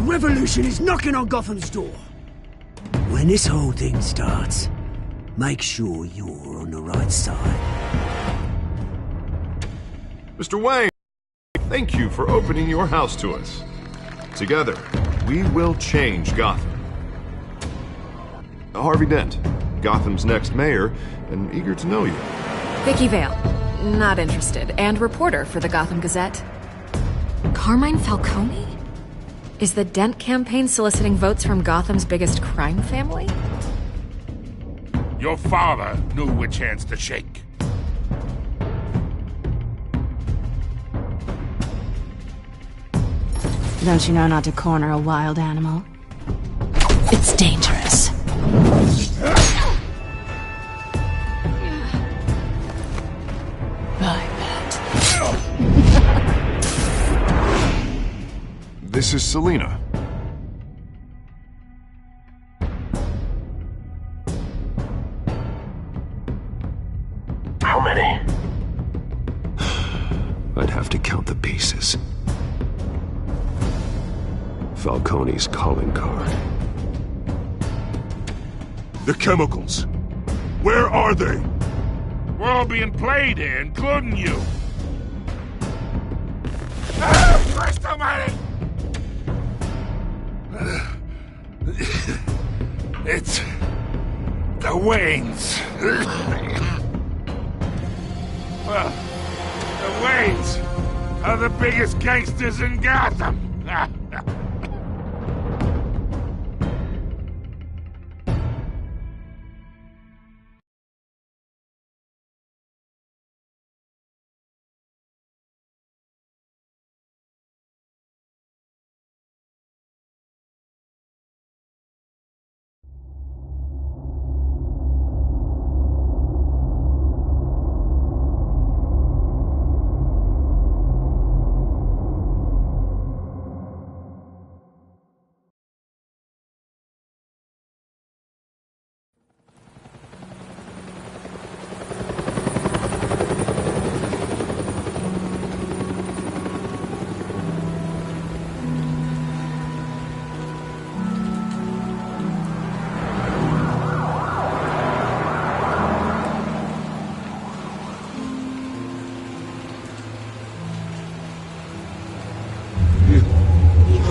revolution is knocking on Gotham's door. When this whole thing starts, make sure you're on the right side. Mr. Wayne, thank you for opening your house to us. Together, we will change Gotham. Harvey Dent, Gotham's next mayor, and eager to know you. Vicky Vale, not interested, and reporter for the Gotham Gazette. Carmine Falcone? Is the Dent campaign soliciting votes from Gotham's biggest crime family? Your father knew which hands to shake. Don't you know not to corner a wild animal? It's dangerous. I bet. This is Selina. How many? I'd have to count the pieces. Falcone's calling card. The chemicals. Where are they? We're all being played here, including you. Ah, Christ almighty! It's the Waynes. Well, the Waynes are the biggest gangsters in Gotham.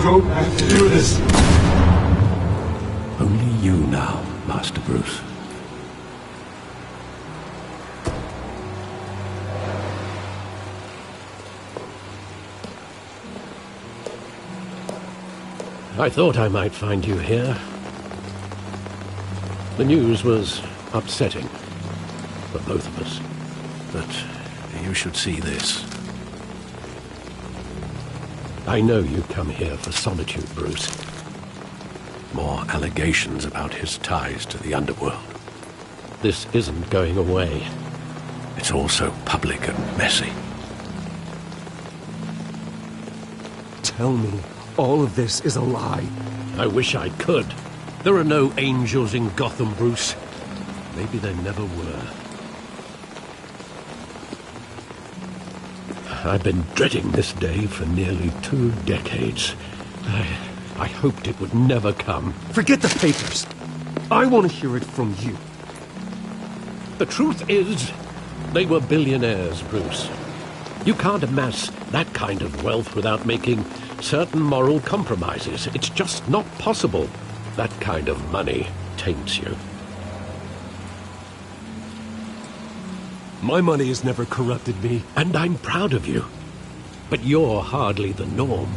Don't have to do this. Only you now, Master Bruce. I thought I might find you here. The news was upsetting for both of us. But you should see this. I know you come here for solitude, Bruce. More allegations about his ties to the underworld. This isn't going away. It's all so public and messy. Tell me, all of this is a lie. I wish I could. There are no angels in Gotham, Bruce. Maybe there never were. I've been dreading this day for nearly 2 decades. I hoped it would never come. Forget the papers. I want to hear it from you. The truth is, they were billionaires, Bruce. You can't amass that kind of wealth without making certain moral compromises. It's just not possible. That kind of money taints you. My money has never corrupted me. And I'm proud of you. But you're hardly the norm.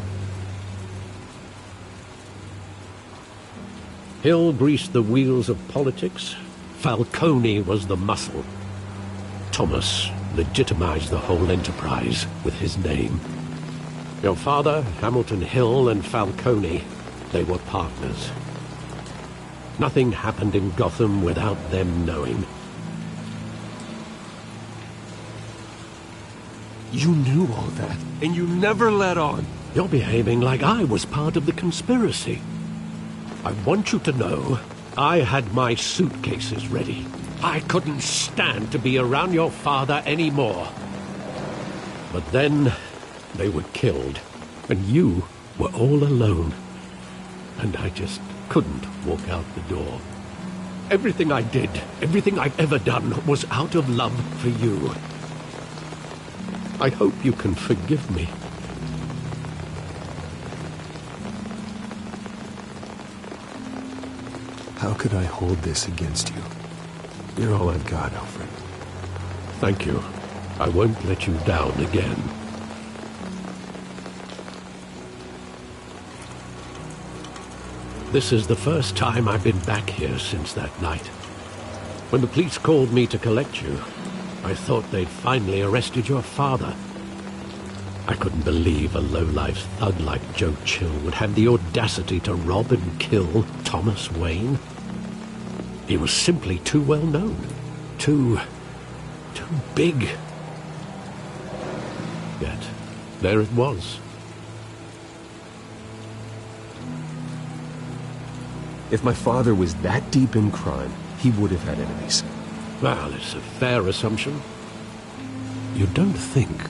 Hill greased the wheels of politics. Falcone was the muscle. Thomas legitimized the whole enterprise with his name. Your father, Hamilton Hill, and Falcone, they were partners. Nothing happened in Gotham without them knowing. You knew all that, and you never let on. You're behaving like I was part of the conspiracy. I want you to know, I had my suitcases ready. I couldn't stand to be around your father anymore. But then, they were killed, and you were all alone. and I just couldn't walk out the door. Everything I did, everything I've ever done, was out of love for you. I hope you can forgive me. How could I hold this against you? You're all I've got, Alfred. Thank you. I won't let you down again. This is the first time I've been back here since that night. When the police called me to collect you, I thought they'd finally arrested your father. I couldn't believe a low-life thug like Joe Chill would have the audacity to rob and kill Thomas Wayne. He was simply too well known. Too big. Yet, there it was. If my father was that deep in crime, he would have had enemies. Well, it's a fair assumption. You don't think?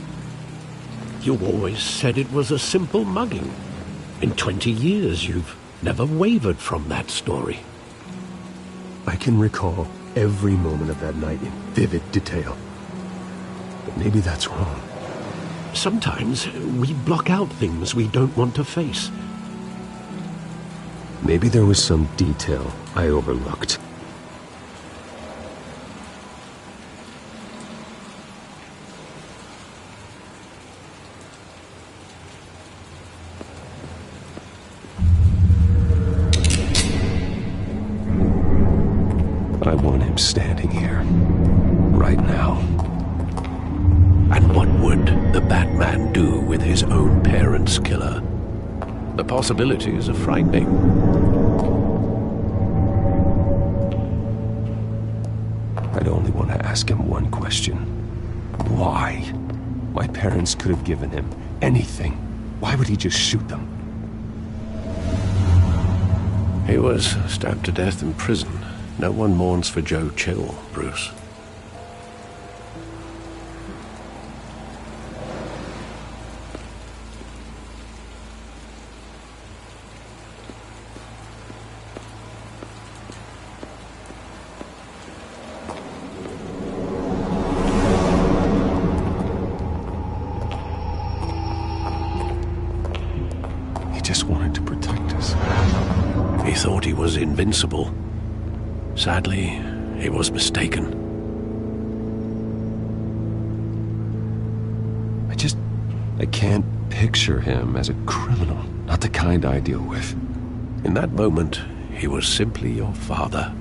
You always said it was a simple mugging. In 20 years, you've never wavered from that story. I can recall every moment of that night in vivid detail. But maybe that's wrong. Sometimes we block out things we don't want to face. Maybe there was some detail I overlooked. I want him standing here, right now. And what would the BaTmaN do with his own parents' killer? The possibilities are frightening. I'd only want to ask him one question. Why? My parents could have given him anything. Why would he just shoot them? He was stabbed to death in prison. No one mourns for Joe Chill, Bruce. He just wanted to protect us. He thought he was invincible. Sadly, he was mistaken. I can't picture him as a criminal. Not the kind I deal with. In that moment, he was simply your father.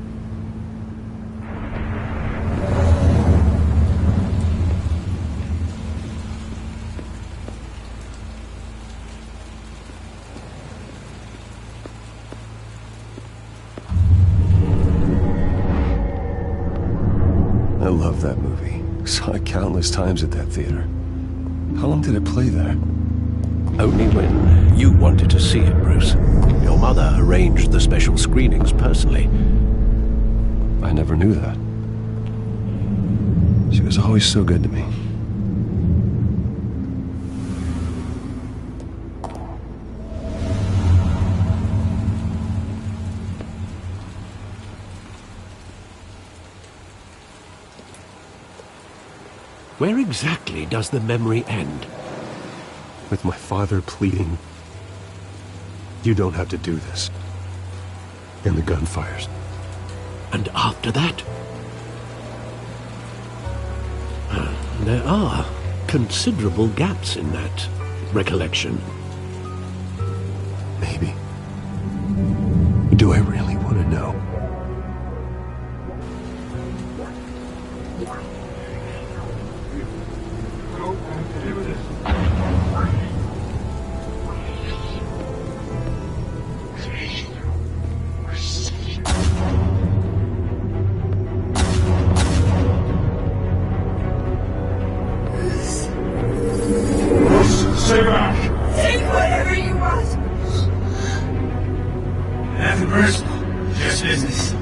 I love that movie. Saw it countless times at that theater. How long did it play there? Only when you wanted to see it, Bruce. Your mother arranged the special screenings personally. I never knew that. She was always so good to me. Where exactly does the memory end? With my father pleading, "You don't have to do this." And the gun fires. And after that? There are considerable gaps in that recollection. Maybe. Do I really want to know? Stay back! Take whatever you want! Nothing personal, just business.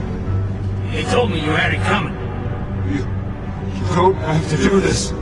He told me you had it coming. You don't have to do this.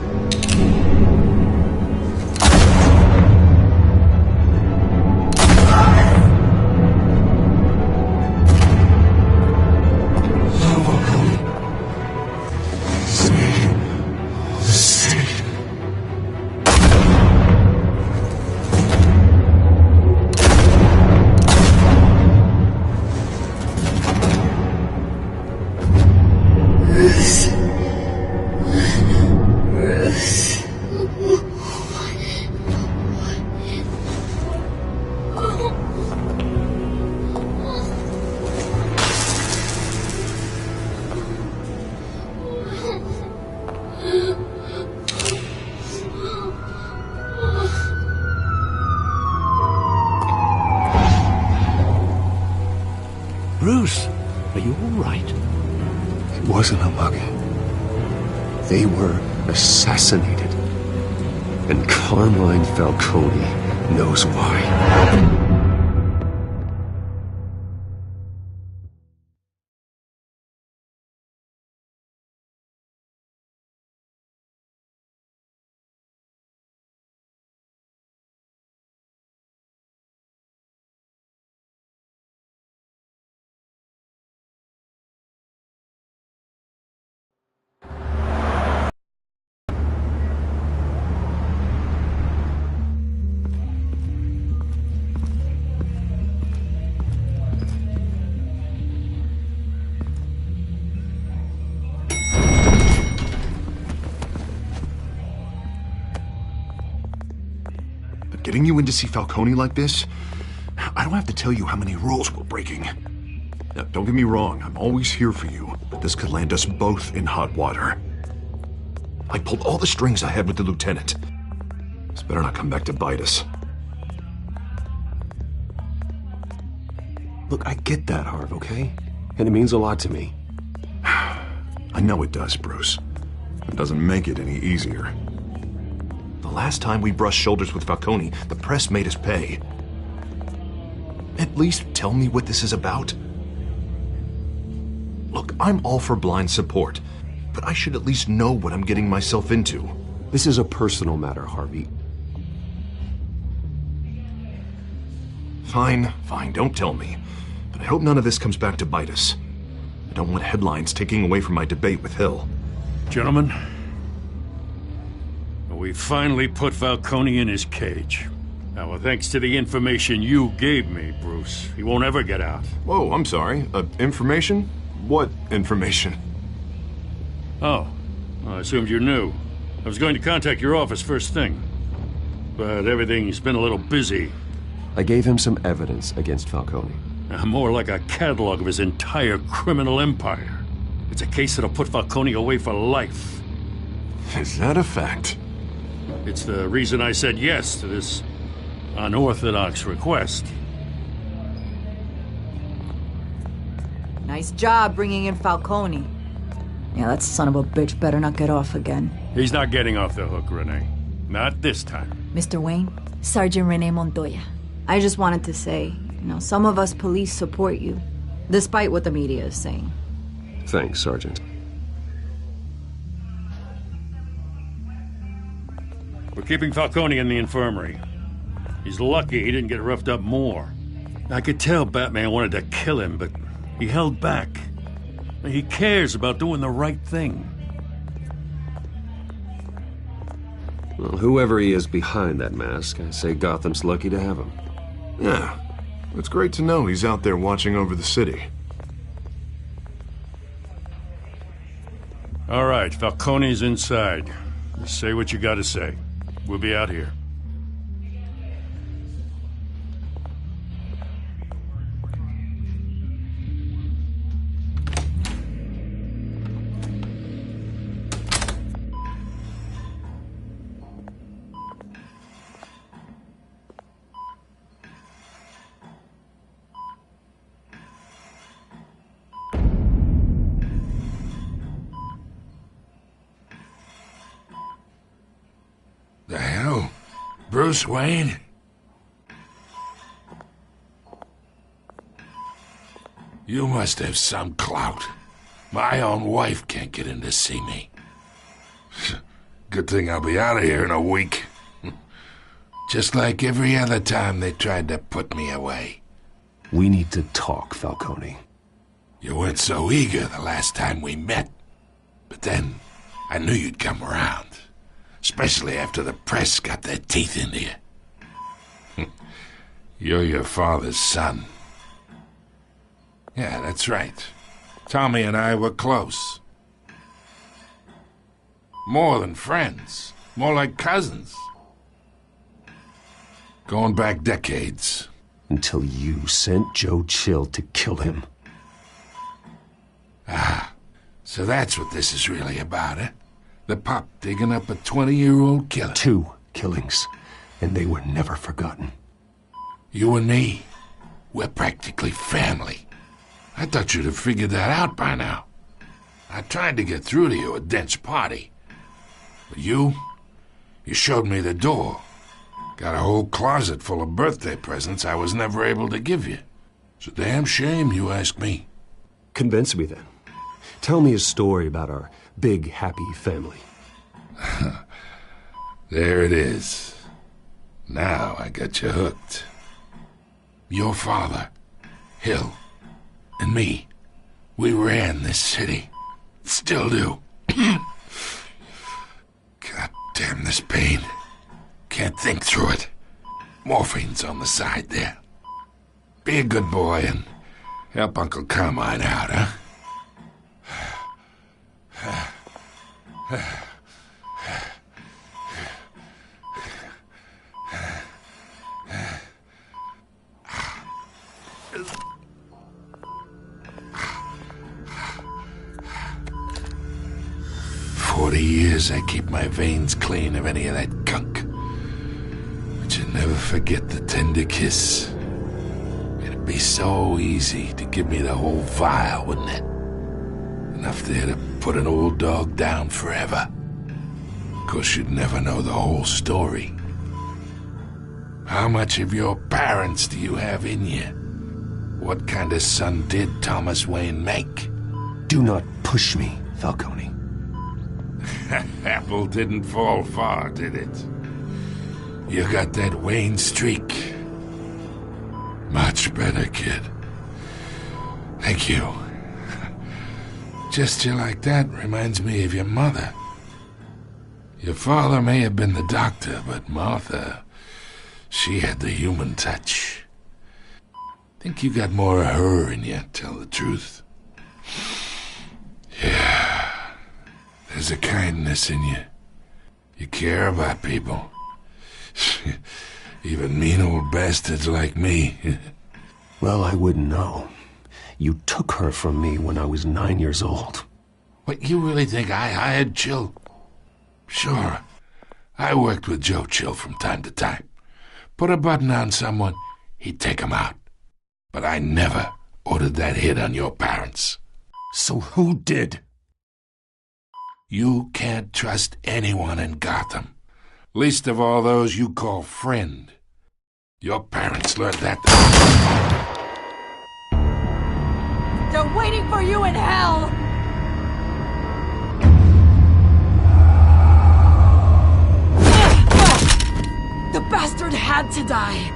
you all right? It wasn't a mugging. They were assassinated. And Carmine Falcone knows why. Getting you in to see Falcone like this? I don't have to tell you how many rules we're breaking. Now, don't get me wrong, I'm always here for you, but this could land us both in hot water. I pulled all the strings I had with the lieutenant. This better not come back to bite us. Look, I get that, Harv, okay? And it means a lot to me. I know it does, Bruce. It doesn't make it any easier. The last time we brushed shoulders with Falcone, the press made us pay. At least tell me what this is about. Look, I'm all for blind support, but I should at least know what I'm getting myself into. This is a personal matter, Harvey. Fine, don't tell me. But I hope none of this comes back to bite us. I don't want headlines taking away from my debate with Hill. Gentlemen, we finally put Falcone in his cage. Now, thanks to the information you gave me, Bruce, he won't ever get out. Whoa, I'm sorry. Information? What information? Oh, I assumed you knew. I was going to contact your office first thing. But everything's been a little busy. I gave him some evidence against Falcone. More like a catalog of his entire criminal empire. It's a case that'll put Falcone away for life. Is that a fact? It's the reason I said yes to this unorthodox request. Nice job bringing in Falcone. Yeah, that son of a bitch better not get off again. He's not getting off the hook, Renee. Not this time. Mr. Wayne, Sergeant Renee Montoya. I just wanted to say, some of us police support you, despite what the media is saying. Thanks, Sergeant. We're keeping Falcone in the infirmary. He's lucky he didn't get roughed up more. I could tell BaTmaN wanted to kill him, but he held back. He cares about doing the right thing. Well, whoever he is behind that mask, I say Gotham's lucky to have him. Yeah, it's great to know he's out there watching over the city. All right, Falcone's inside. Just say what you gotta say. We'll be out here. The hell? Bruce Wayne? You must have some clout. My own wife can't get in to see me. Good thing I'll be out of here in a week. Just like every other time they tried to put me away. We need to talk, Falcone. You weren't so eager the last time we met. But then, I knew you'd come around. Especially after the press got their teeth into you. You're your father's son. Yeah, that's right. Tommy and I were close. More than friends. More like cousins. Going back decades. Until you sent Joe Chill to kill him. Ah, so that's what this is really about, eh? The pup digging up a 20-year-old killer. 2 killings, and they were never forgotten. You and me, we're practically family. I thought you'd have figured that out by now. I tried to get through to you at Dent's party. But you showed me the door. Got a whole closet full of birthday presents I was never able to give you. It's a damn shame you ask me. Convince me then. Tell me a story about our big, happy family. There it is. Now I got you hooked. Your father, Hill, and me, we ran this city. Still do. God damn this pain. Can't think through it. Morphine's on the side there. Be a good boy and help Uncle Carmine out, huh? 40 years I keep my veins clean of any of that gunk. But you never forget the tender kiss. It'd be so easy to give me the whole vial, wouldn't it? Enough there to put an old dog down forever. Of course, you'd never know the whole story. How much of your parents do you have in you? What kind of son did Thomas Wayne make? Do not push me, Falcone. Apple didn't fall far, did it? You got that Wayne streak. Much better, kid. Thank you. Gesture like that reminds me of your mother. Your father may have been the doctor, but Martha, she had the human touch. Think you got more of her in you, tell the truth. Yeah. There's a kindness in you. You care about people. Even mean old bastards like me. Well, I wouldn't know. You took her from me when I was 9 years old. What, you really think I hired Chill? Sure. I worked with Joe Chill from time to time. Put a button on someone, he'd take him out. But I never ordered that hit on your parents. So who did? You can't trust anyone in Gotham. Least of all those you call friend. Your parents learned that. They're waiting for you in hell! The bastard had to die.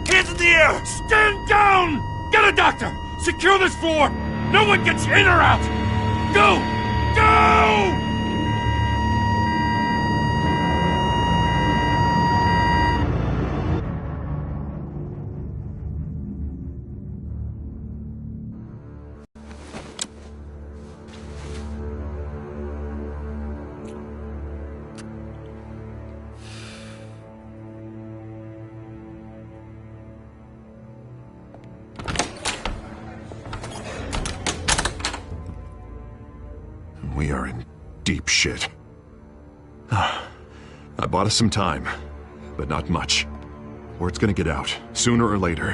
Hands in the air! Stand down! Get a doctor! Secure this floor! No one gets in or out! Go! Go! We are in deep shit. I bought us some time, but not much. Word's gonna get out, sooner or later.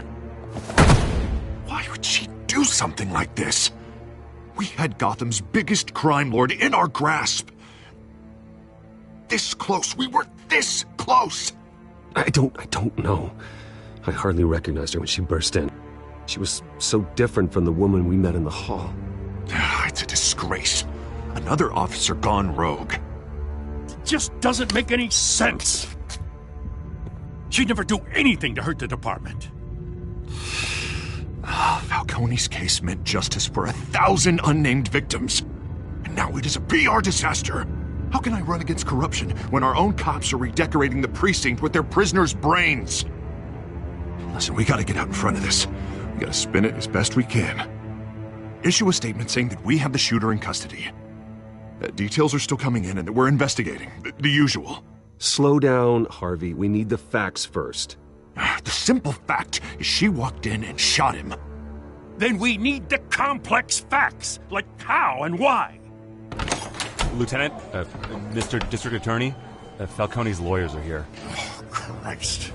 Why would she do something like this? We had Gotham's biggest crime lord in our grasp. This close, we were this close! I don't know. I hardly recognized her when she burst in. She was so different from the woman we met in the hall. It's a disgrace. Another officer gone rogue. It just doesn't make any sense. She'd never do anything to hurt the department. Falcone's case meant justice for 1,000 unnamed victims. And now it is a PR disaster. How can I run against corruption when our own cops are redecorating the precinct with their prisoners' brains? Listen, we gotta get out in front of this. We gotta spin it as best we can. Issue a statement saying that we have the shooter in custody. Details are still coming in and that we're investigating. The usual. Slow down, Harvey. We need the facts first. The simple fact is she walked in and shot him. Then we need the complex facts, like how and why. Lieutenant, Mr. District Attorney, Falcone's lawyers are here. Oh, Christ.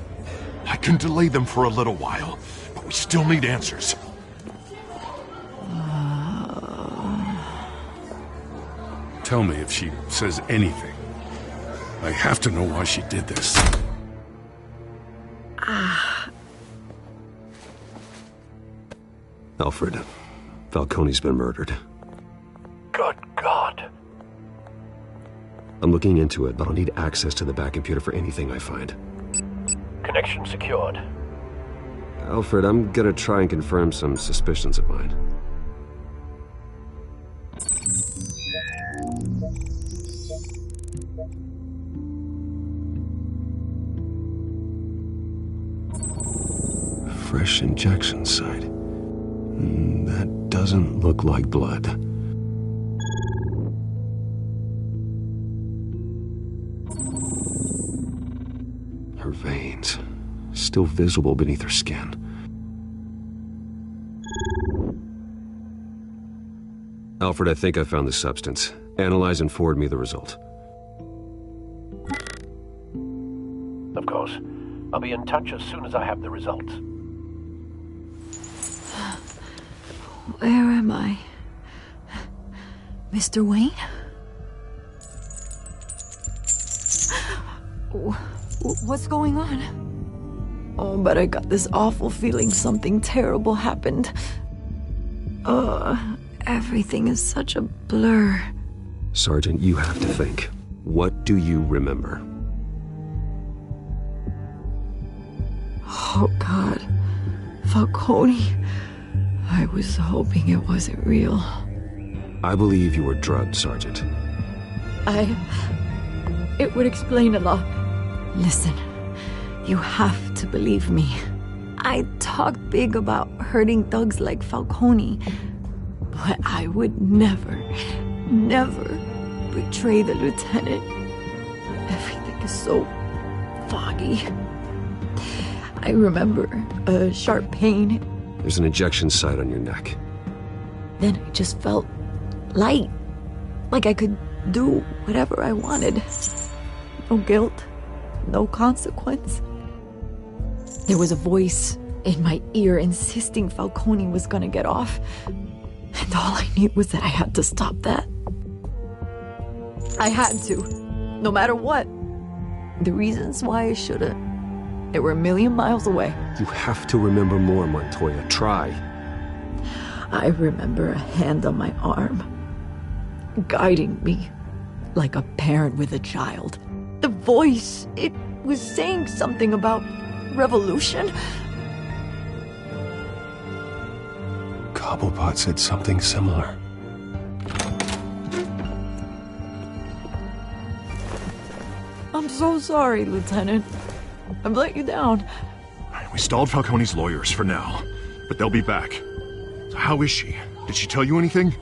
I can delay them for a little while, but we still need answers. Tell me if she says anything. I have to know why she did this. Alfred, Falcone's been murdered. Good God. I'm looking into it, but I'll need access to the back computer for anything I find. Connection secured. Alfred, I'm gonna try and confirm some suspicions of mine. Fresh injection site. That doesn't look like blood. Her veins, still visible beneath her skin. Alfred, I think I found the substance. Analyze and forward me the result. Of course. I'll be in touch as soon as I have the results. Where am I? Mr. Wayne? What's going on? Oh, but I got this awful feeling something terrible happened. Everything is such a blur. Sergeant, you have to think. What do you remember? Oh, God. Falcone. I was hoping it wasn't real. I believe you were drugged, Sergeant. It would explain a lot. Listen, you have to believe me. I talk big about hurting thugs like Falcone, but I would never betray the lieutenant. Everything is so foggy. I remember a sharp pain. There's an injection site on your neck. Then I just felt light. Like I could do whatever I wanted. No guilt, no consequence. There was a voice in my ear insisting Falcone was gonna get off. And all I knew was that I had to stop that. I had to, no matter what. The reasons why I should've, they were a million miles away. You have to remember more, Montoya. Try. I remember a hand on my arm, guiding me like a parent with a child. The voice, it was saying something about revolution. Cobblepot said something similar. I'm so sorry, Lieutenant. I've let you down. We stalled Falcone's lawyers for now, but they'll be back. So how is she? Did she tell you anything?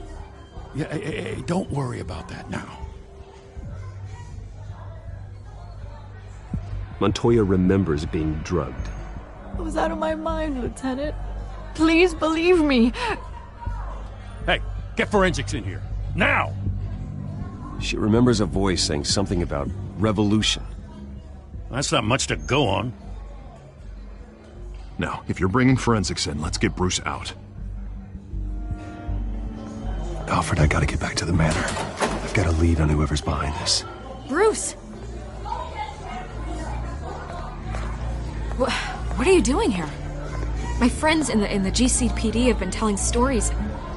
Yeah, hey, don't worry about that now. Montoya remembers being drugged. I was out of my mind, Lieutenant. Please believe me. Hey, get forensics in here. Now! She remembers a voice saying something about revolution. That's not much to go on. Now, if you're bringing forensics in, let's get Bruce out. Alfred, I gotta get back to the manor. I've got a lead on whoever's behind this. Bruce! What are you doing here? My friends in the GCPD have been telling stories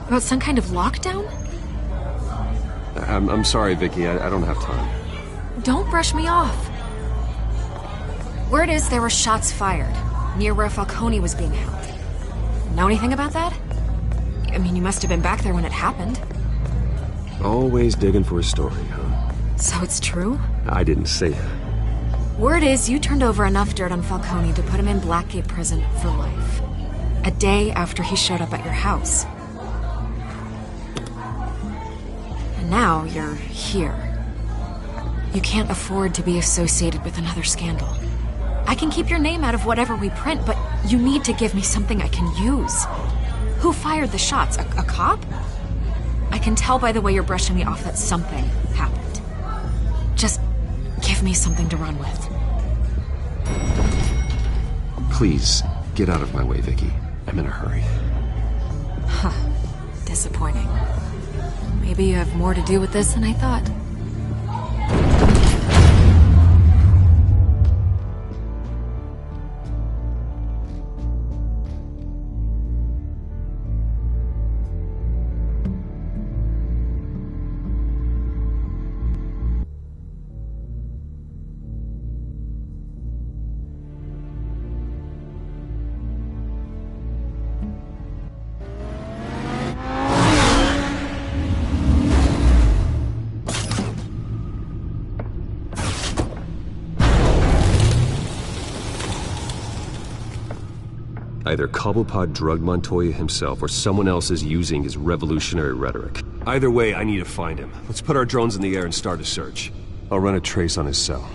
about some kind of lockdown? I'm sorry, Vicky. I don't have time. Don't brush me off. Word is there were shots fired near where Falcone was being held. Know anything about that? I mean, you must have been back there when it happened. Always digging for a story, huh? So it's true? I didn't say that. Word is you turned over enough dirt on Falcone to put him in Blackgate Prison for life. A day after he showed up at your house. And now you're here. You can't afford to be associated with another scandal. I can keep your name out of whatever we print, but you need to give me something I can use. Who fired the shots? A cop? I can tell by the way you're brushing me off that something happened. Just give me something to run with. Please, get out of my way, Vicky. I'm in a hurry. Huh. Disappointing. Maybe you have more to do with this than I thought. Either Cobblepot drugged Montoya himself, or someone else is using his revolutionary rhetoric. Either way, I need to find him. Let's put our drones in the air and start a search. I'll run a trace on his cell.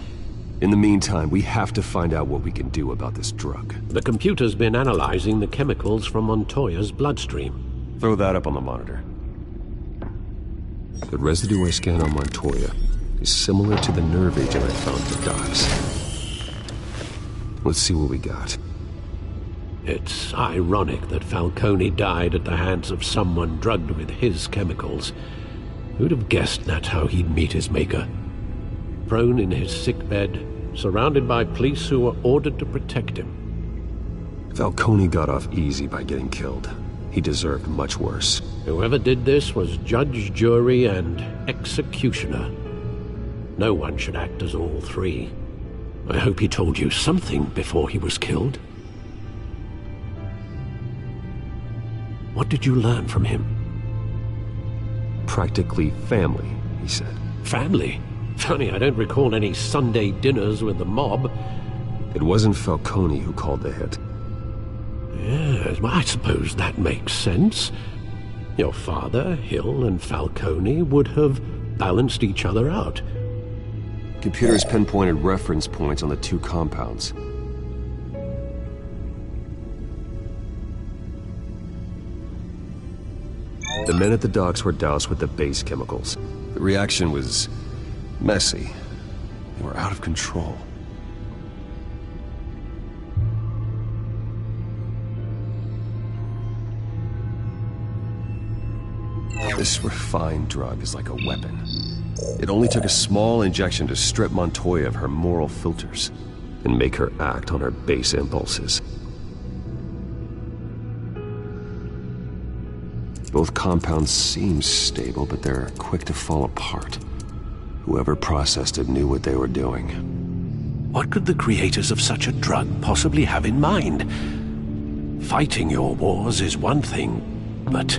In the meantime, we have to find out what we can do about this drug. The computer's been analyzing the chemicals from Montoya's bloodstream. Throw that up on the monitor. The residue I scan on Montoya is similar to the nerve agent I found at the docks. Let's see what we got. It's ironic that Falcone died at the hands of someone drugged with his chemicals. Who'd have guessed that's how he'd meet his maker? Prone in his sickbed, surrounded by police who were ordered to protect him. Falcone got off easy by getting killed. He deserved much worse. Whoever did this was judge, jury, and executioner. No one should act as all three. I hope he told you something before he was killed. What did you learn from him? Practically family, he said. Family? Funny, I don't recall any Sunday dinners with the mob. It wasn't Falcone who called the hit. Yes, well, I suppose that makes sense. Your father, Hill, and Falcone would have balanced each other out. Computers pinpointed reference points on the two compounds. The men at the docks were doused with the base chemicals. The reaction was messy. They were out of control. This refined drug is like a weapon. It only took a small injection to strip Montoya of her moral filters and make her act on her base impulses. Both compounds seem stable, but they're quick to fall apart. Whoever processed it knew what they were doing. What could the creators of such a drug possibly have in mind? Fighting your wars is one thing, but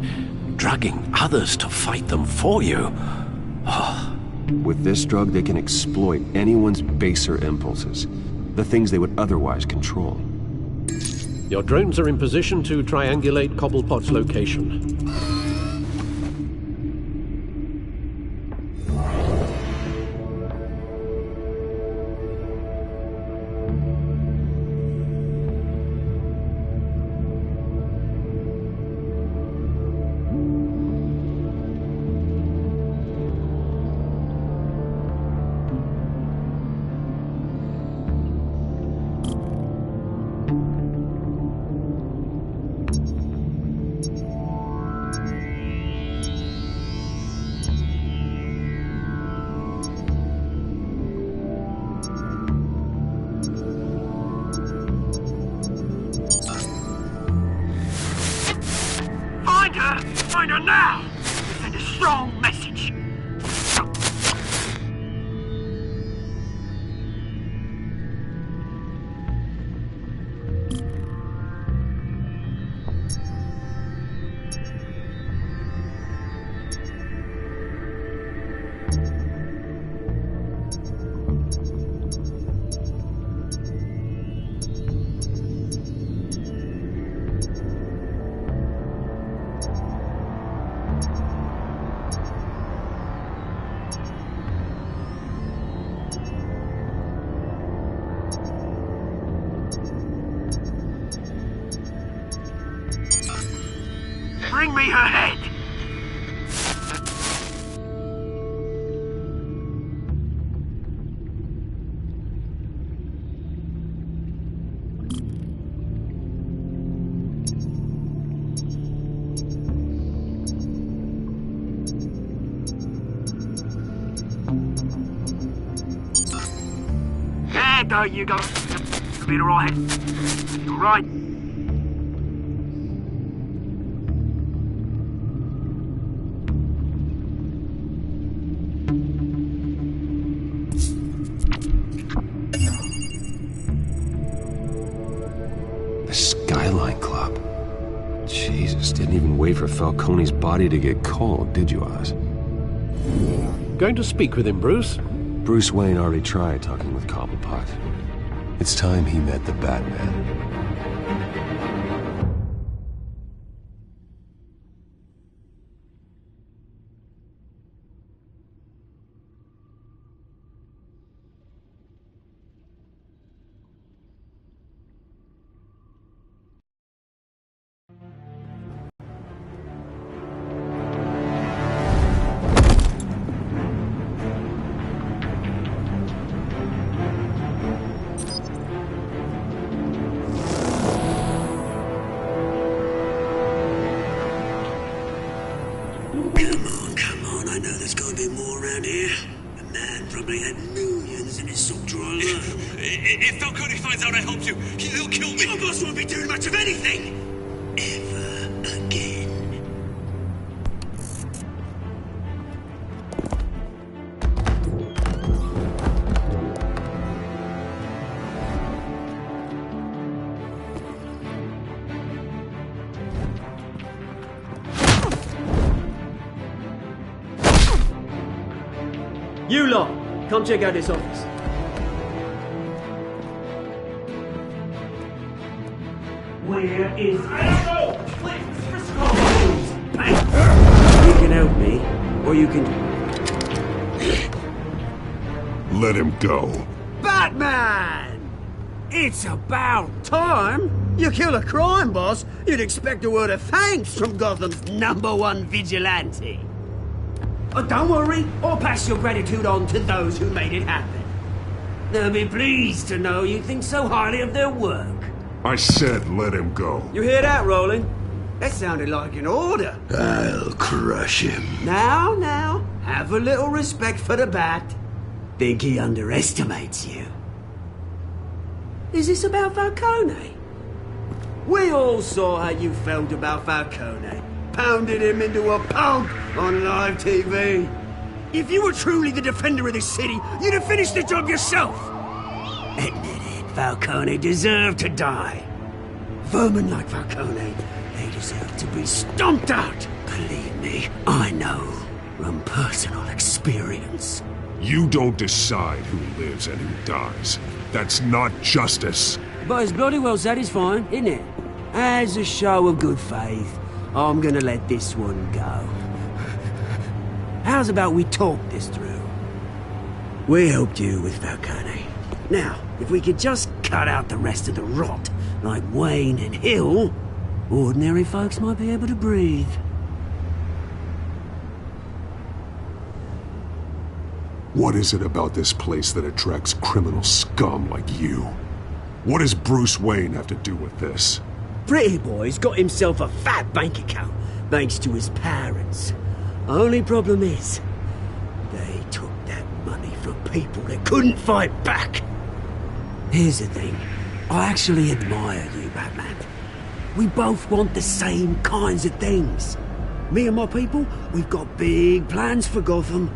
drugging others to fight them for you? Oh. With this drug, they can exploit anyone's baser impulses, the things they would otherwise control. Your drones are in position to triangulate Cobblepot's location. Find her now! Send a strong message. Bring me her head! Yeah, don't you go. Be alright. You're right. The Skyline Club. Jesus, didn't even wait for Falcone's body to get cold, did you, Oz? Going to speak with him, Bruce? Bruce Wayne already tried talking with Cobblepot. It's time he met the BaTmaN. Come on, I know there's gotta be more around here. The man probably had millions in his sock drawer alone. If Falcone finds out I helped you, he'll kill me. Your boss won't be doing much of anything! Ever again. You lot, come check out this office. Where is... You can help me, or you can... Let him go. BaTmaN! It's about time! You kill a crime boss, you'd expect a word of thanks from Gotham's #1 vigilante. Oh, don't worry, I'll pass your gratitude on to those who made it happen. They'll be pleased to know you think so highly of their work. I said let him go. You hear that, Roland? That sounded like an order. I'll crush him. Now, have a little respect for the Bat. Think he underestimates you. Is this about Falcone? We all saw how you felt about Falcone. Pounded him into a pulp on live TV. If you were truly the defender of this city, you'd have finished the job yourself. Admit it, Falcone deserved to die. Vermin like Falcone, they deserve to be stomped out. Believe me, I know from personal experience. You don't decide who lives and who dies. That's not justice. But it's bloody well satisfying, isn't it? As a show of good faith, I'm gonna let this one go. How's about we talk this through? We helped you with Falcone. Now, if we could just cut out the rest of the rot, like Wayne and Hill, ordinary folks might be able to breathe. What is it about this place that attracts criminal scum like you? What does Bruce Wayne have to do with this? Pretty Boy's got himself a fat bank account, thanks to his parents. Only problem is, they took that money from people that couldn't fight back. Here's the thing, I actually admire you, BaTmaN. We both want the same kinds of things. Me and my people, we've got big plans for Gotham.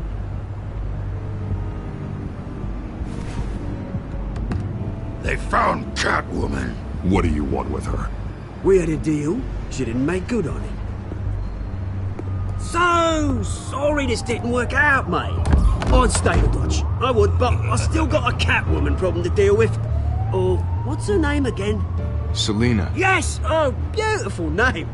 They found Catwoman. What do you want with her? We had a deal, she didn't make good on it. So sorry this didn't work out, mate. I'd stay a watch, I would, but I still got a Catwoman problem to deal with. Oh, what's her name again? Selina. Yes! Oh, beautiful name.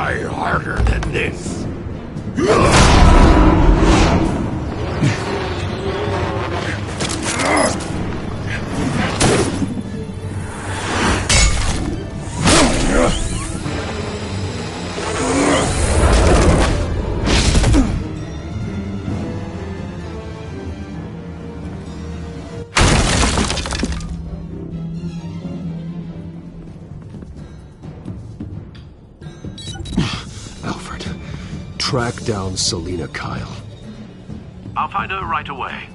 try harder than this. Track down Selina Kyle. I'll find her right away.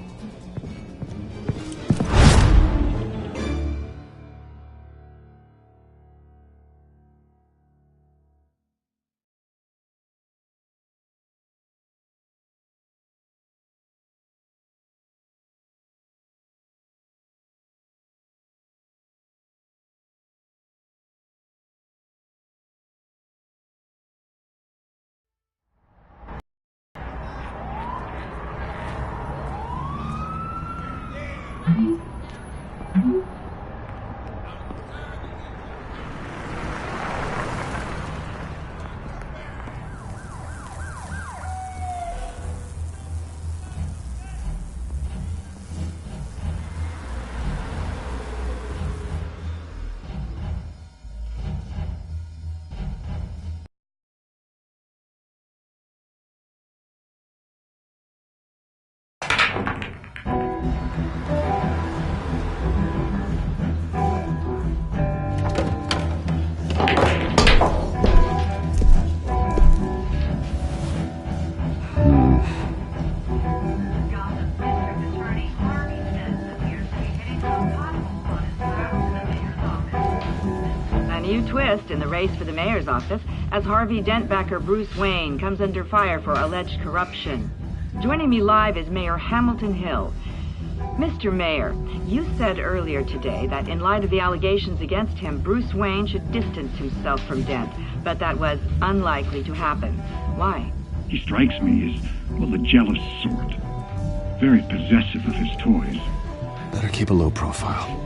Twist in the race for the mayor's office as Harvey Dent-backer Bruce Wayne comes under fire for alleged corruption. Joining me live is Mayor Hamilton Hill. Mr. Mayor, you said earlier today that in light of the allegations against him, Bruce Wayne should distance himself from Dent, but that was unlikely to happen. Why? He strikes me as, well, the jealous sort. Very possessive of his toys. Better keep a low profile.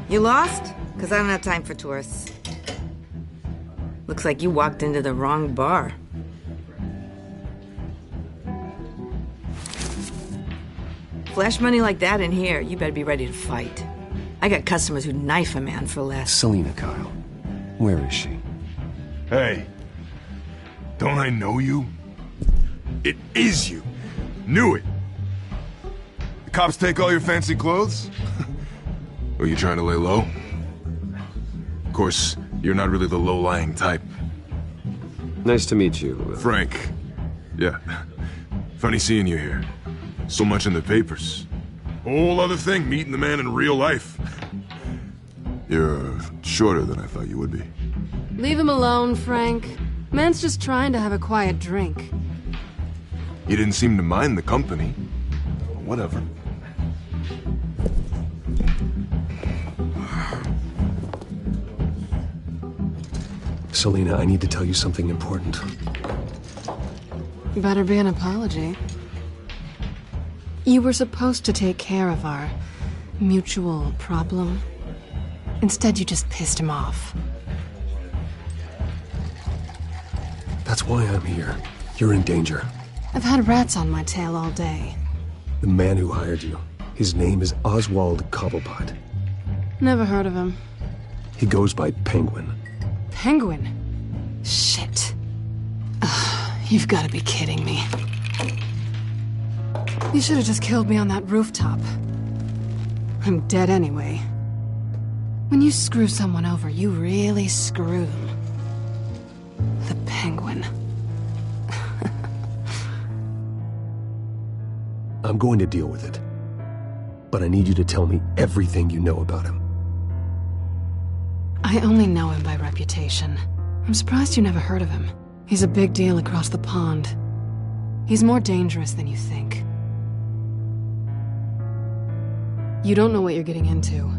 You lost? Because I don't have time for tourists. Looks like you walked into the wrong bar. Flash money like that in here, you better be ready to fight. I got customers who'd knife a man for less. Selina Kyle. Where is she? Hey. Don't I know you? It is you. Knew it. The cops take all your fancy clothes? Are you trying to lay low? Of course, you're not really the low-lying type. Nice to meet you. Frank. Yeah. Funny seeing you here. So much in the papers. Whole other thing, meeting the man in real life. You're shorter than I thought you would be. Leave him alone, Frank. Man's just trying to have a quiet drink. You didn't seem to mind the company. Whatever. Selina, I need to tell you something important. Better be an apology. You were supposed to take care of our mutual problem. Instead, you just pissed him off. That's why I'm here. You're in danger. I've had rats on my tail all day. The man who hired you, his name is Oswald Cobblepot. Never heard of him. He goes by Penguin. Penguin? Shit. Ugh, you've got to be kidding me. You should have just killed me on that rooftop. I'm dead anyway. When you screw someone over, you really screw them. The Penguin. I'm going to deal with it. But I need you to tell me everything you know about him. I only know him by reputation. I'm surprised you never heard of him. He's a big deal across the pond. He's more dangerous than you think. You don't know what you're getting into.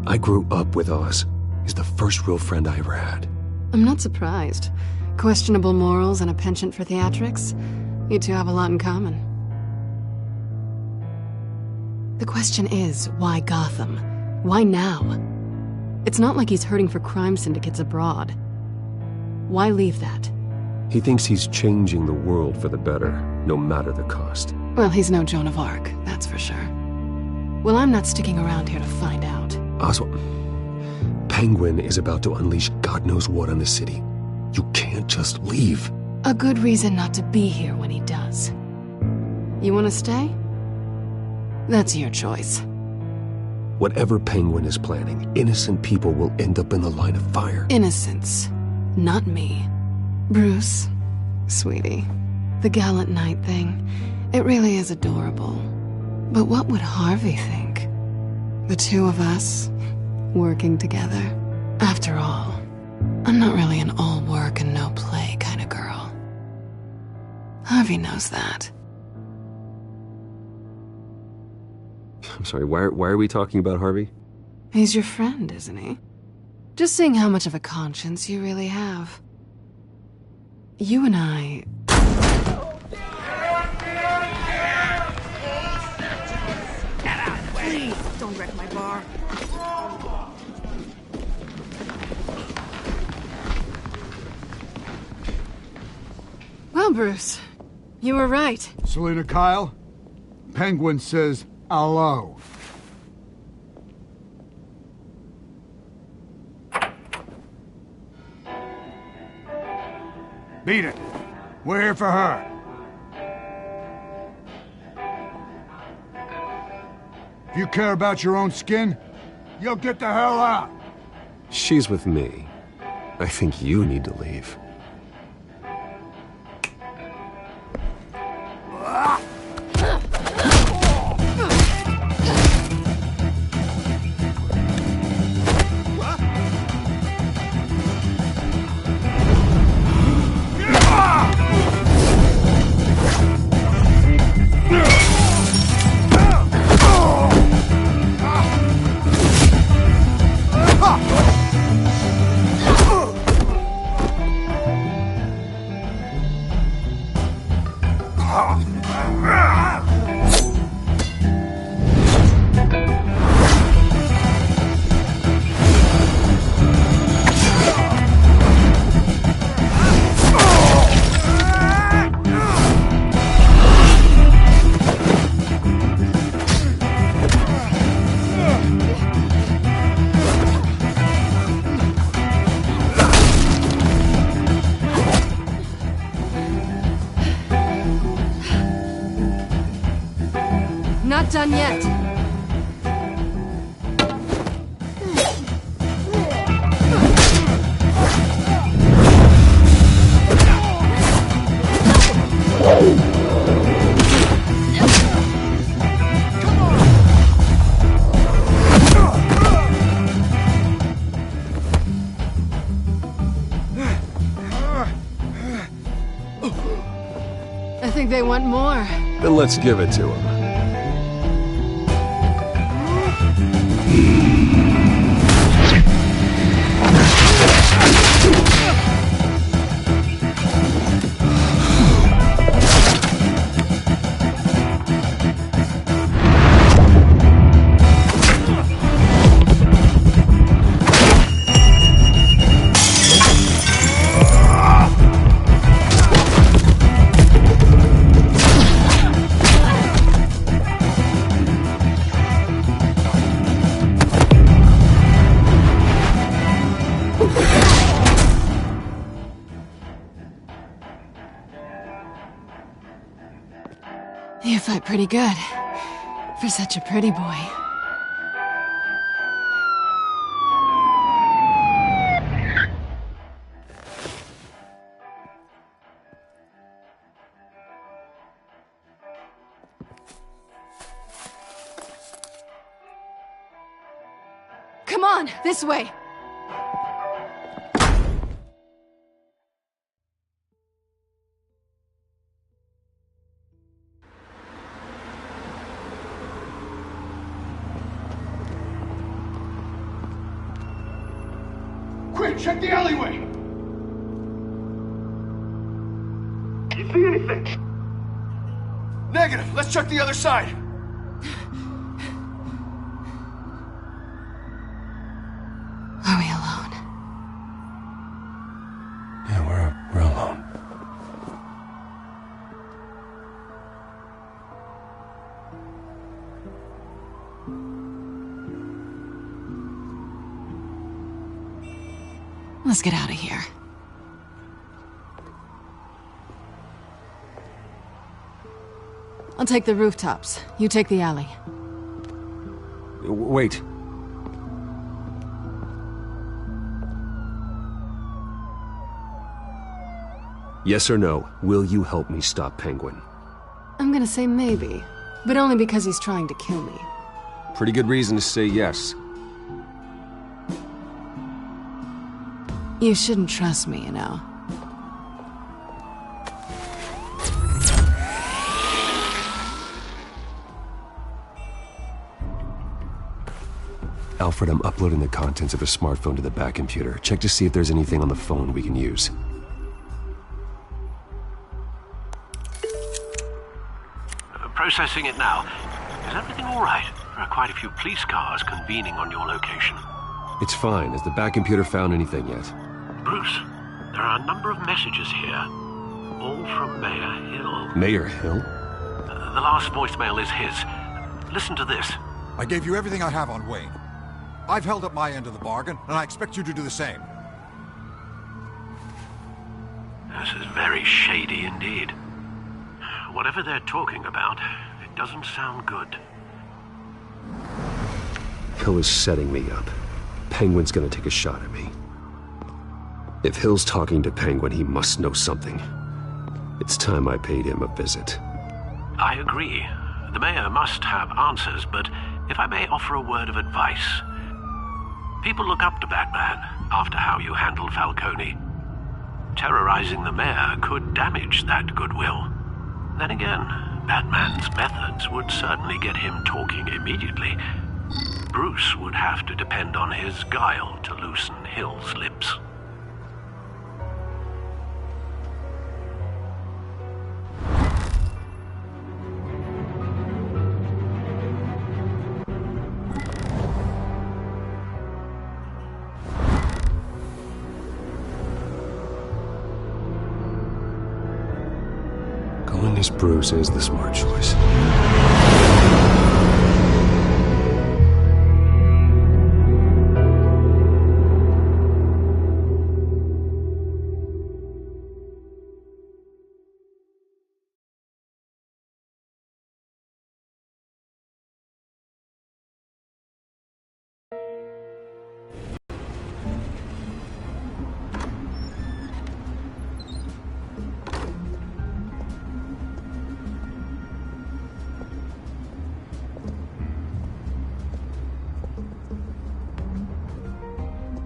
I grew up with Oz. He's the first real friend I ever had. I'm not surprised. Questionable morals and a penchant for theatrics. You two have a lot in common. The question is, why Gotham? Why now? It's not like he's hurting for crime syndicates abroad. Why leave that? He thinks he's changing the world for the better, no matter the cost. Well, he's no Joan of Arc, that's for sure. Well, I'm not sticking around here to find out. Oswald, Penguin is about to unleash God knows what on the city. You can't just leave. A good reason not to be here when he does. You want to stay? That's your choice. Whatever Penguin is planning, innocent people will end up in the line of fire. Innocence. Not me. Bruce, sweetie, the gallant knight thing, it really is adorable. But what would Harvey think? The two of us, working together. After all, I'm not really an all work and no play kind of girl. Harvey knows that. I'm sorry, why are we talking about Harvey? He's your friend, isn't he? Just seeing how much of a conscience you really have. You and I... Please, don't wreck my bar. Well, Bruce, you were right. Selina Kyle, Penguin says hello. Beat it. We're here for her. If you care about your own skin, you'll get the hell out. She's with me. I think you need to leave. Not done yet. I think they want more. Then let's give it to him. You fight pretty good. For such a pretty boy. Come on, this way. Falcone, check the alleyway! You see anything? Negative. Let's check the other side. Are we alone? Yeah, we're alone. Let's get out of here. I'll take the rooftops. You take the alley. Wait. Yes or no, will you help me stop Penguin? I'm gonna say maybe, but only because he's trying to kill me. Pretty good reason to say yes. You shouldn't trust me, you know. Alfred, I'm uploading the contents of a smartphone to the back computer. Check to see if there's anything on the phone we can use. Processing it now. Is everything all right? There are quite a few police cars convening on your location. It's fine. Has the back computer found anything yet? Bruce, there are a number of messages here. All from Mayor Hill. Mayor Hill? The last voicemail is his. Listen to this. I gave you everything I have on Wayne. I've held up my end of the bargain, and I expect you to do the same. This is very shady indeed. Whatever they're talking about, it doesn't sound good. Hill is setting me up. Penguin's gonna take a shot at me. If Hill's talking to Penguin, he must know something. It's time I paid him a visit. I agree. The mayor must have answers, but if I may offer a word of advice. People look up to BaTmaN after how you handled Falcone. Terrorizing the mayor could damage that goodwill. Then again, BaTmaN's methods would certainly get him talking immediately. Bruce would have to depend on his guile to loosen Hill's lips. Going as Bruce is the smart choice.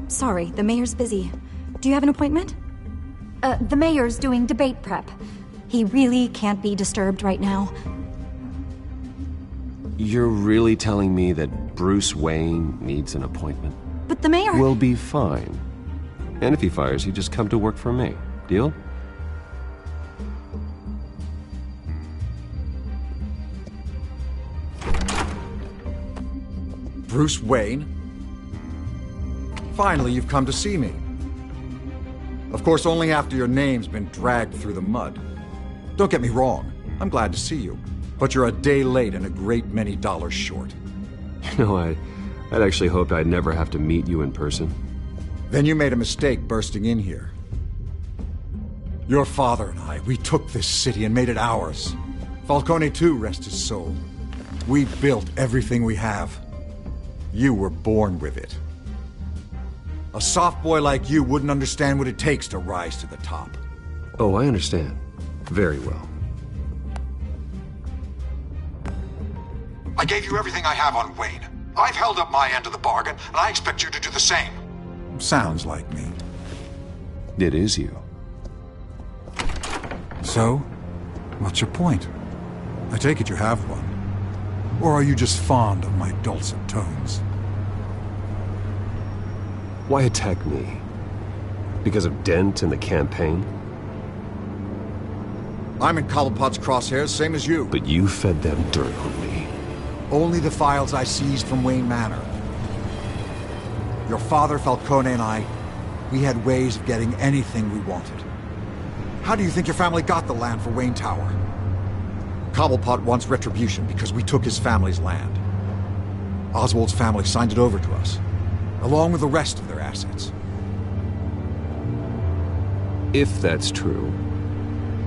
Sorry, the mayor's busy. Do you have an appointment? The mayor's doing debate prep. He really can't be disturbed right now. You're really telling me that Bruce Wayne needs an appointment? But the mayor... Will be fine. And if he fires you, just come to work for me. Deal? Bruce Wayne? Finally, you've come to see me. Of course, only after your name's been dragged through the mud. Don't get me wrong, I'm glad to see you. But you're a day late and a great many dollars short. You know, I'd actually hoped I'd never have to meet you in person. Then you made a mistake bursting in here. Your father and I, we took this city and made it ours. Falcone too, rest his soul. We built everything we have. You were born with it. A soft boy like you wouldn't understand what it takes to rise to the top. Oh, I understand. Very well. I gave you everything I have on Wayne. I've held up my end of the bargain, and I expect you to do the same. Sounds like me. It is you. So, what's your point? I take it you have one. Or are you just fond of my dulcet tones? Why attack me? Because of Dent and the campaign? I'm in Cobblepot's crosshairs, same as you. But you fed them dirt on me. Only the files I seized from Wayne Manor. Your father, Falcone, and I, we had ways of getting anything we wanted. How do you think your family got the land for Wayne Tower? Cobblepot wants retribution because we took his family's land. Oswald's family signed it over to us, along with the rest of their assets. If that's true,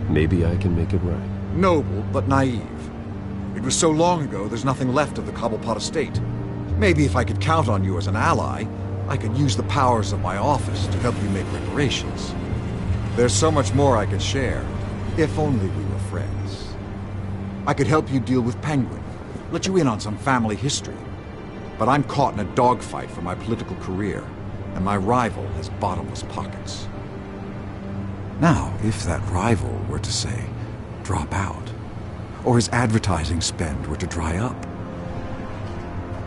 maybe I can make it right. Noble, but naive. It was so long ago, there's nothing left of the Cobblepot estate. Maybe if I could count on you as an ally, I could use the powers of my office to help you make reparations. There's so much more I could share, if only we were friends. I could help you deal with Penguin, let you in on some family history. But I'm caught in a dogfight for my political career, and my rival has bottomless pockets. Now, if that rival were to, say, drop out, or his advertising spend were to dry up,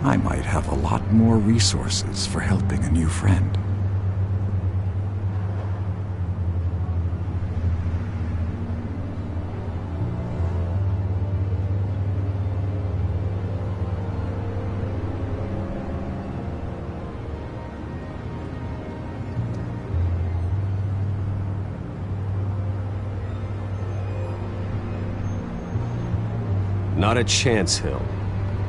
I might have a lot more resources for helping a new friend. Not a chance, Hill.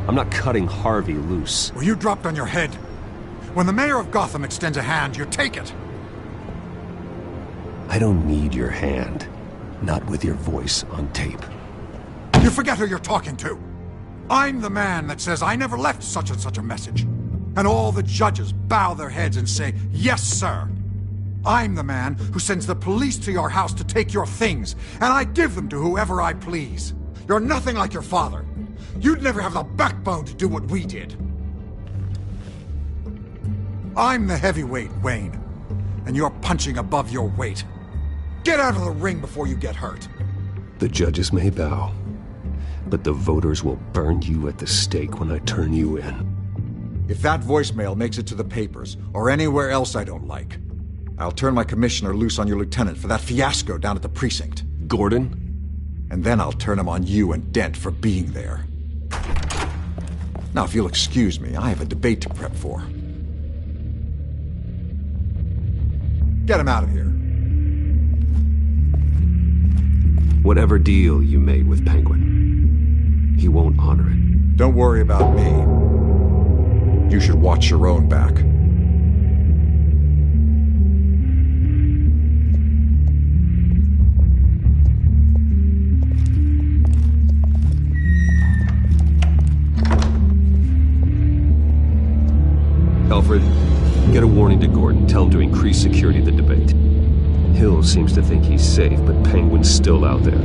I'm not cutting Harvey loose. Well, you dropped on your head. When the mayor of Gotham extends a hand, you take it. I don't need your hand. Not with your voice on tape. You forget who you're talking to. I'm the man that says I never left such and such a message. And all the judges bow their heads and say, yes, sir. I'm the man who sends the police to your house to take your things, and I give them to whoever I please. You're nothing like your father. You'd never have the backbone to do what we did. I'm the heavyweight, Wayne, and you're punching above your weight. Get out of the ring before you get hurt. The judges may bow, but the voters will burn you at the stake when I turn you in. If that voicemail makes it to the papers, or anywhere else I don't like, I'll turn my commissioner loose on your lieutenant for that fiasco down at the precinct. Gordon? And then I'll turn him on you and Dent for being there. Now, if you'll excuse me, I have a debate to prep for. Get him out of here. Whatever deal you made with Penguin, he won't honor it. Don't worry about me. You should watch your own back. Alfred, get a warning to Gordon. Tell him to increase security at the debate. Hill seems to think he's safe, but Penguin's still out there.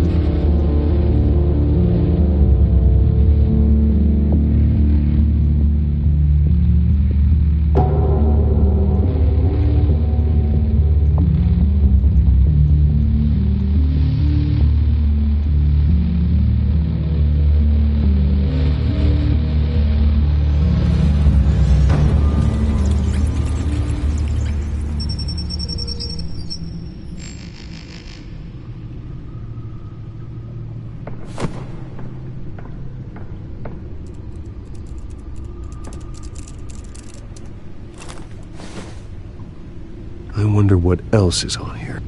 I wonder what else is on here.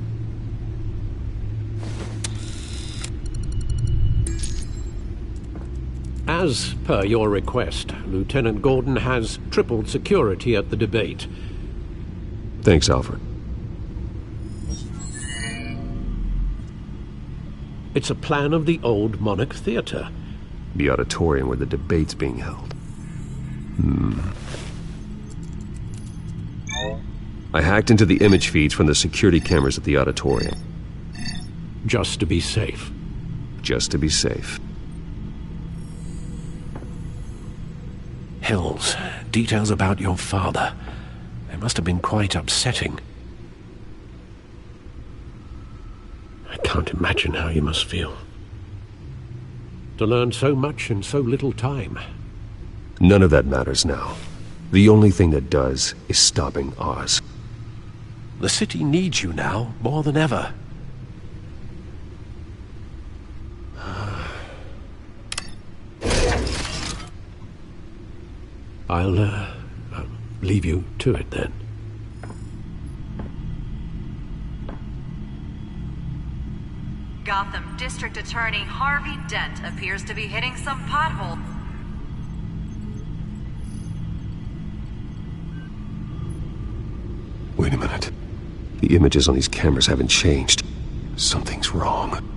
As per your request, Lieutenant Gordon has tripled security at the debate. Thanks, Alfred. It's a plan of the old Monarch Theater. The auditorium where the debate's being held. I hacked into the image feeds from the security cameras at the auditorium. Just to be safe. Just to be safe. Hills, details about your father. They must have been quite upsetting. I can't imagine how you must feel. To learn so much in so little time. None of that matters now. The only thing that does is stopping Oz. The city needs you now more than ever. I'll leave you to it then. Gotham District Attorney Harvey Dent appears to be hitting some pothole. Wait a minute. The images on these cameras haven't changed. Something's wrong.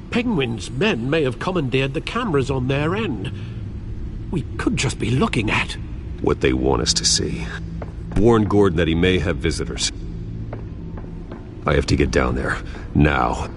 Penguin's men may have commandeered the cameras on their end. We could just be looking at what they want us to see. Warn Gordon that he may have visitors. I have to get down there. Now.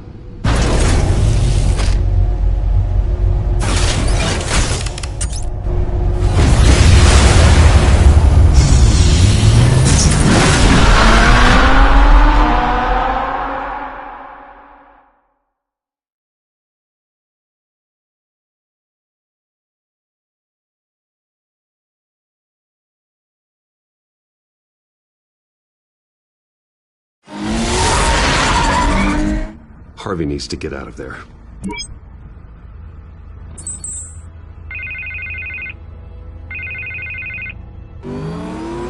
Harvey needs to get out of there.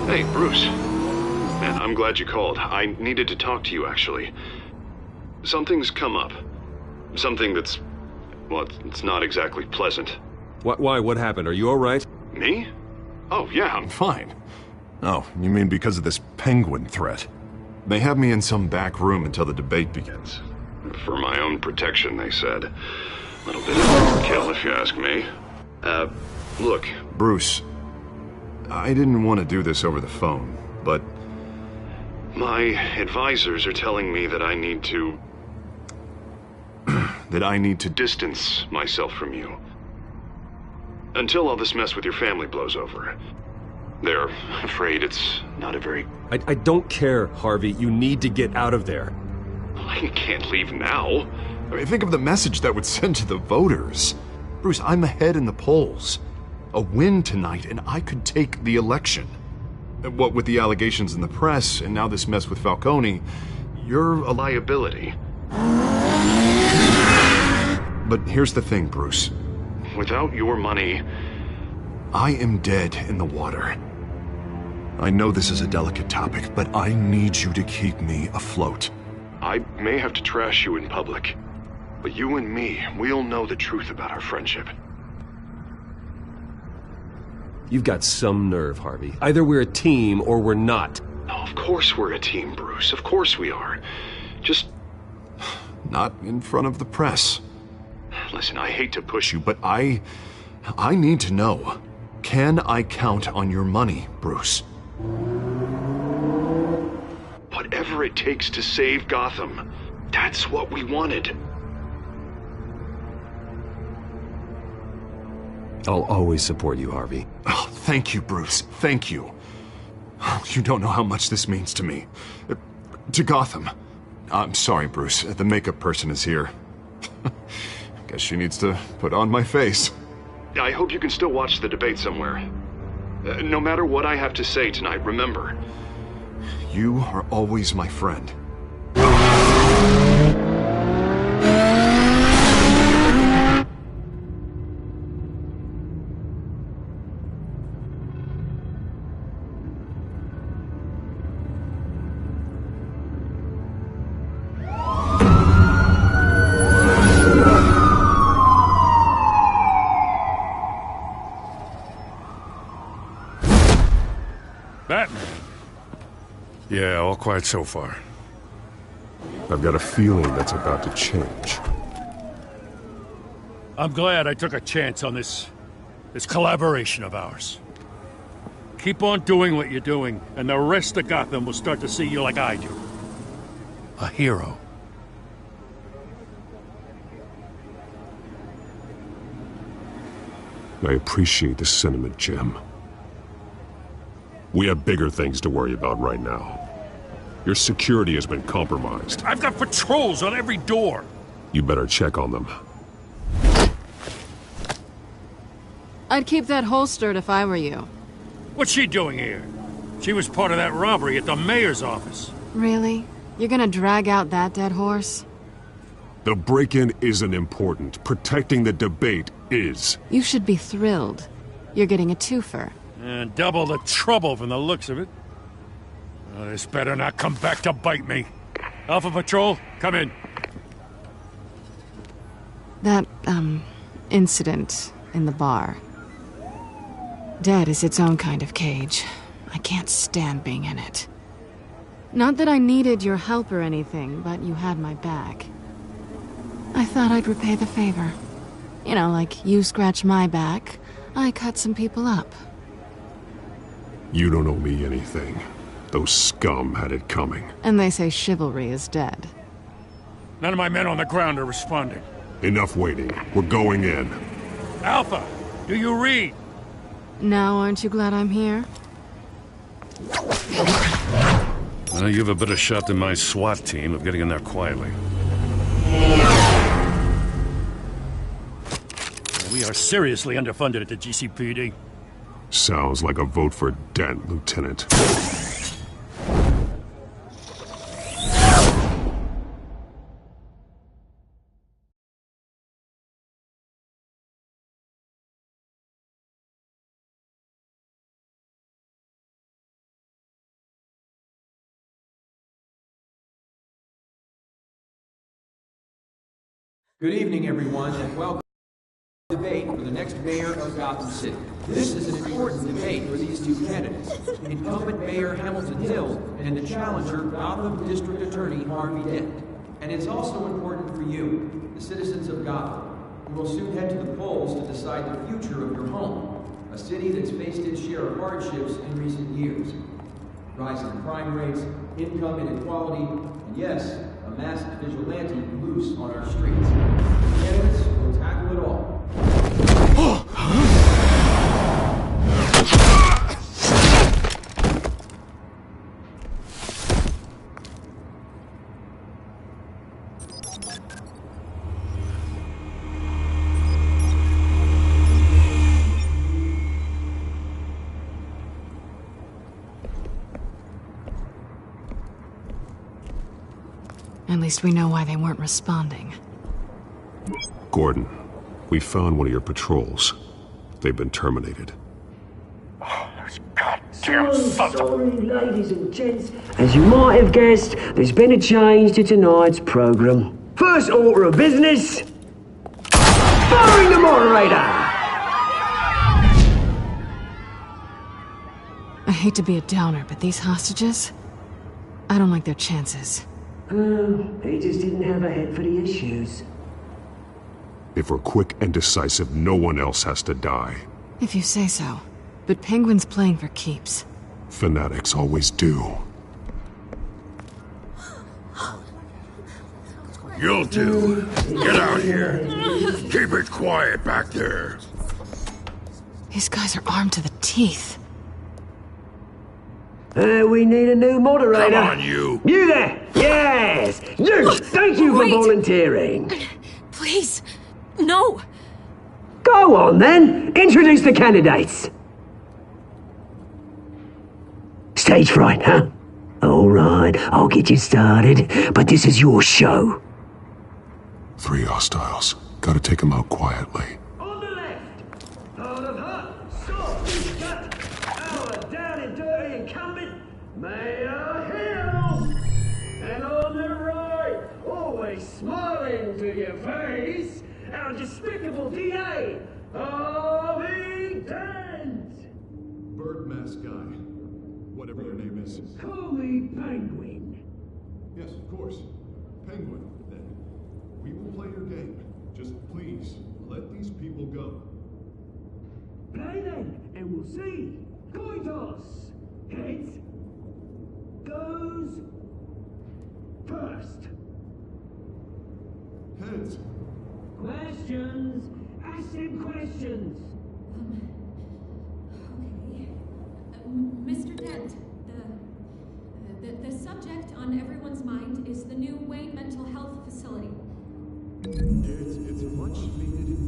Hey, Bruce. Man, I'm glad you called. I needed to talk to you, actually. Something's come up. Something that's... well, it's not exactly pleasant. Why? What happened? Are you all right? Me? Oh, yeah, I'm fine. Oh, you mean because of this penguin threat? They have me in some back room until the debate begins. For my own protection, they said. A little bit of overkill, if you ask me. Look. Bruce, I didn't want to do this over the phone, but... my advisors are telling me that I need to... that I need to distance myself from you. Until all this mess with your family blows over. They're afraid it's not a very... I don't care, Harvey. You need to get out of there. I can't leave now. I mean, think of the message that would send to the voters. Bruce, I'm ahead in the polls. A win tonight, and I could take the election. What with the allegations in the press, and now this mess with Falcone, you're a liability. But here's the thing, Bruce. Without your money... I am dead in the water. I know this is a delicate topic, but I need you to keep me afloat. I may have to trash you in public, but you and me, we'll know the truth about our friendship. You've got some nerve, Harvey. Either we're a team or we're not. No, of course we're a team, Bruce. Of course we are. Just... not in front of the press. Listen, I hate to push you, but I need to know. Can I count on your money, Bruce? Whatever it takes to save Gotham. That's what we wanted. I'll always support you, Harvey. Oh, thank you, Bruce. Thank you. You don't know how much this means to me. To Gotham. I'm sorry, Bruce. The makeup person is here. Guess she needs to put on my face. I hope you can still watch the debate somewhere. No matter what I have to say tonight, remember... you are always my friend. BaTmaN. Yeah, all quiet so far. I've got a feeling that's about to change. I'm glad I took a chance on this collaboration of ours. Keep on doing what you're doing, and the rest of Gotham will start to see you like I do. A hero. I appreciate the sentiment, Jim. We have bigger things to worry about right now. Your security has been compromised. I've got patrols on every door. You better check on them. I'd keep that holstered if I were you. What's she doing here? She was part of that robbery at the mayor's office. Really? You're gonna drag out that dead horse? The break-in isn't important. Protecting the debate is. You should be thrilled. You're getting a twofer. And double the trouble from the looks of it. Oh, this better not come back to bite me. Alpha Patrol, come in. That, incident in the bar. Dead is its own kind of cage. I can't stand being in it. Not that I needed your help or anything, but you had my back. I thought I'd repay the favor. You know, like you scratch my back, I cut some people up. You don't owe me anything. Those scum had it coming. And they say chivalry is dead. None of my men on the ground are responding. Enough waiting. We're going in. Alpha, do you read? Now, aren't you glad I'm here? Well, you have a better shot than my SWAT team of getting in there quietly. We are seriously underfunded at the GCPD. Sounds like a vote for Dent, Lieutenant. Good evening, everyone, and welcome to the debate for the next mayor of Gotham City. This is an important debate for these two candidates, incumbent Mayor Hamilton Hill and the challenger Gotham District Attorney Harvey Dent. And it's also important for you, the citizens of Gotham, who will soon head to the polls to decide the future of your home, a city that's faced its share of hardships in recent years. Rising crime rates, income inequality, and yes, a masked vigilante loose on our streets. Candidates will tackle it all. At least we know why they weren't responding. Gordon, we found one of your patrols. They've been terminated. Sorry, ladies and gents. As you might have guessed, there's been a change to tonight's program. First order of business, firing the moderator! I hate to be a downer, but these hostages, I don't like their chances. He just didn't have a head for the issues. If we're quick and decisive, no one else has to die. If you say so. But Penguin's playing for keeps. Fanatics always do. You'll do. Get out here. Keep it quiet back there. These guys are armed to the teeth. We need a new moderator. Come on, you. You there! Yes! You! Thank you for volunteering. Please, no. Go on, then. Introduce the candidates. Stage fright, huh? All right, I'll get you started, but this is your show. 3 hostiles. Gotta take them out quietly. On the left, hard of heart, stop, shut, our down and dirty incumbent, Mayor Hill. And on the right, always smiling to your face, our despicable DA, Harvey Dent. Bird mask guy. Whatever your name is. Call me Penguin. Yes, of course. Penguin, then. We will play your game. Just please, let these people go. Play then, and we'll see. Coin toss. Heads goes first. Heads. Questions. Ask him questions. Mr. Dent, the subject on everyone's mind is the new Wayne Mental Health Facility. It's a much needed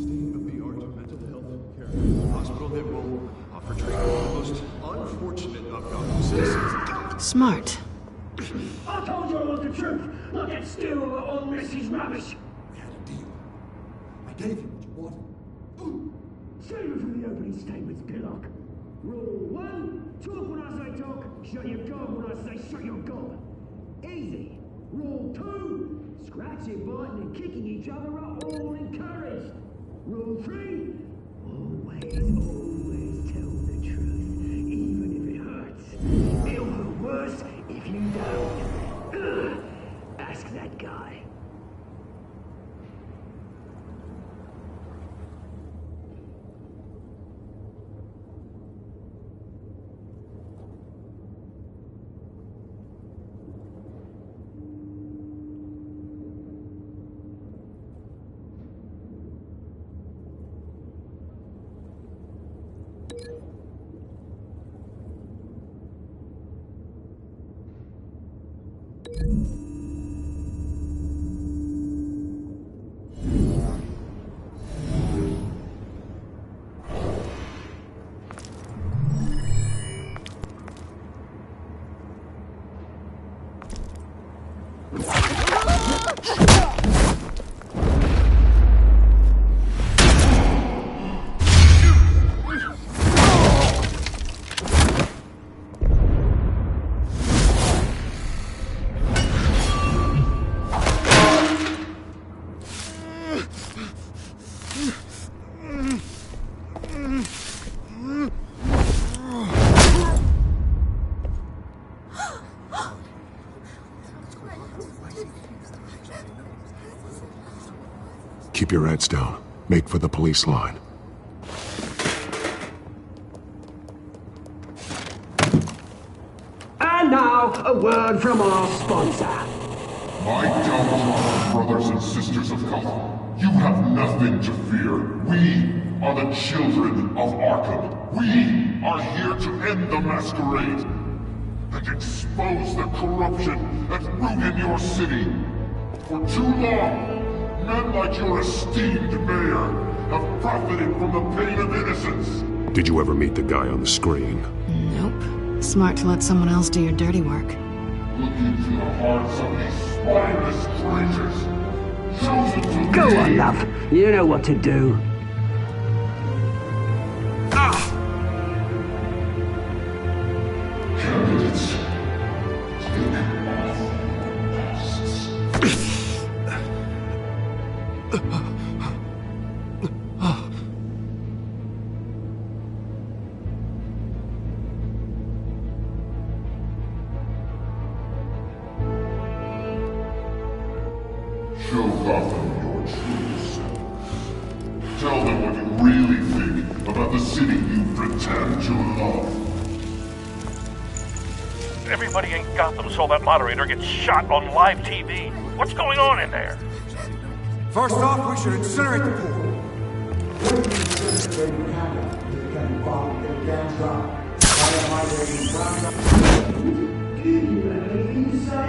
state-of-the-art mental health care hospital that will offer treatment for the most unfortunate of Gotham citizens. Smart. truth, like that stew on Mrs. Rubbish. We had a deal. I gave you what you wanted. Save it from the opening statements, Pillock. Rule 1, talk when I say talk, shut your gob when I say shut your gob. Easy. Rule 2, scratching, biting and kicking each other are all encouraged. Rule 3, always tell the truth, even if it hurts. It'll hurt worse if you don't. Ask that guy. Keep your heads down. Make for the police line. And now, a word from our sponsor. My downtrodden brothers and sisters of Gotham, you have nothing to fear. We are the children of Arkham. We are here to end the masquerade and expose the corruption that rooted your city. For too long, men like your esteemed mayor have profited from the pain of innocence. Did you ever meet the guy on the screen? Nope. Smart to let someone else do your dirty work. Look into the hearts of these spineless traitors, chosen to Go lead. on, love. You know what to do. Candidates, take off masks. Show Gotham your true self. Tell them what you really think about the city you pretend to love. Everybody in Gotham saw that moderator get shot on live TV. What's going on in there? First off, we should incinerate the pool. Do you have anything to say?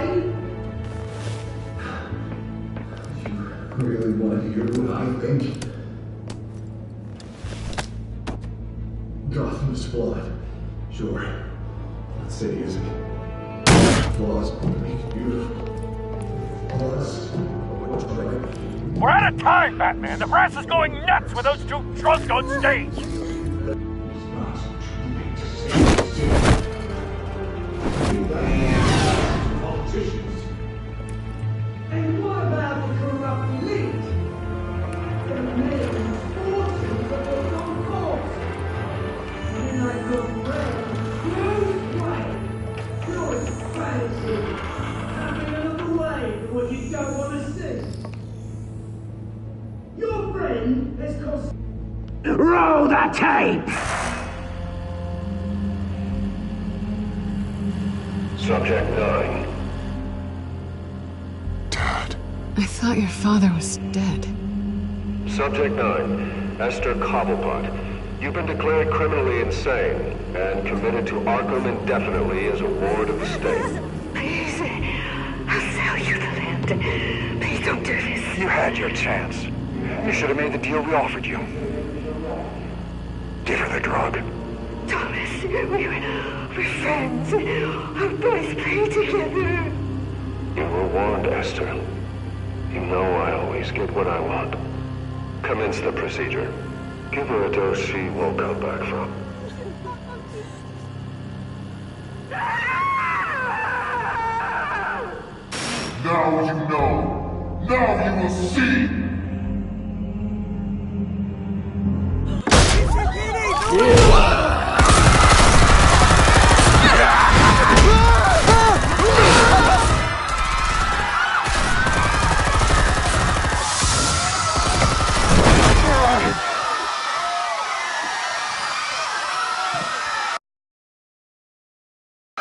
Really want to hear what I think? Gotham's flawed. Sure. That city isn't. Flaws make it beautiful. Flaws are what's right. We're out of time, Batman. The press is going nuts with those two drunks on stage. Politicians. And what about the corrupt elite? The millions, fortunes that were not caught. And like your friend, no way. You're a fantasy. Having another way for what you don't want to see. Your friend has cost... Roll the tape! Subject 9. I thought your father was dead. Subject 9. Esther Cobblepot. You've been declared criminally insane and committed to Arkham indefinitely as a ward of the state. Please, I'll sell you the land. Please don't do this. You had your chance. You should have made the deal we offered you. Give her the drug. Thomas, we're friends. Our boys play together. You were warned, Esther. You know I always get what I want. Commence the procedure. Give her a dose she won't come back from. Now you know. Now you will see.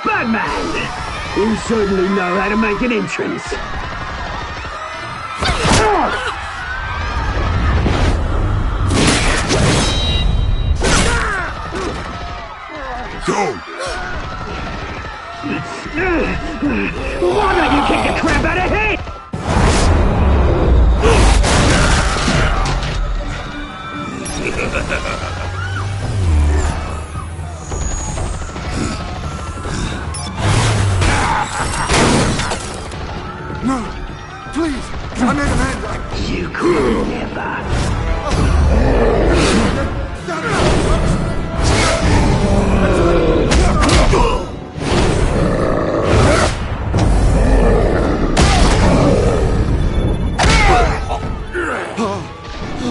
BaTmaN! You certainly know how to make an entrance. Go! Why don't you kick the crap out of him? No! Please! I made an end! You could never.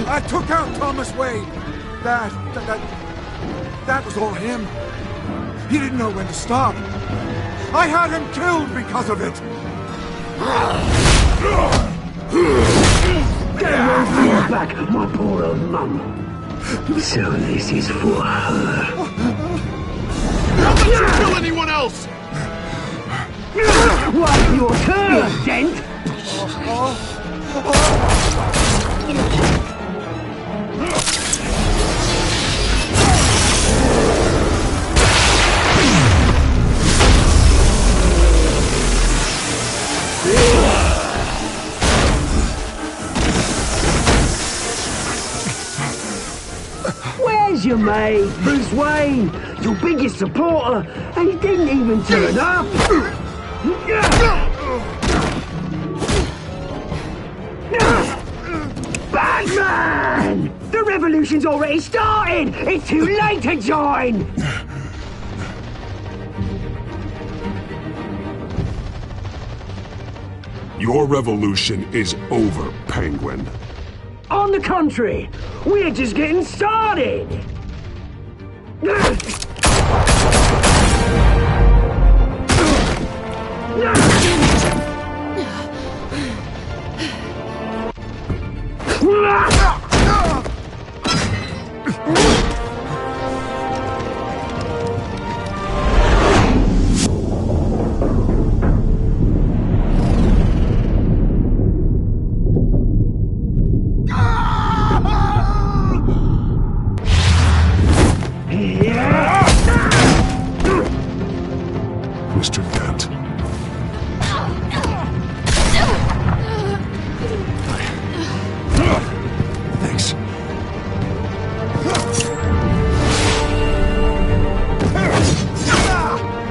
I took out Thomas Wayne! That was all him. He didn't know when to stop. I had him killed because of it! Get away from your back, my poor old mum. So this is for her. Don't let you kill anyone else! Wipe your turn, Dent! Where's your mate, Bruce Wayne? Your biggest supporter, and he didn't even turn up! BaTmaN! The revolution's already started! It's too late to join! Your revolution is over, Penguin. On the contrary, we're just getting started! Mr. Dent. Thanks.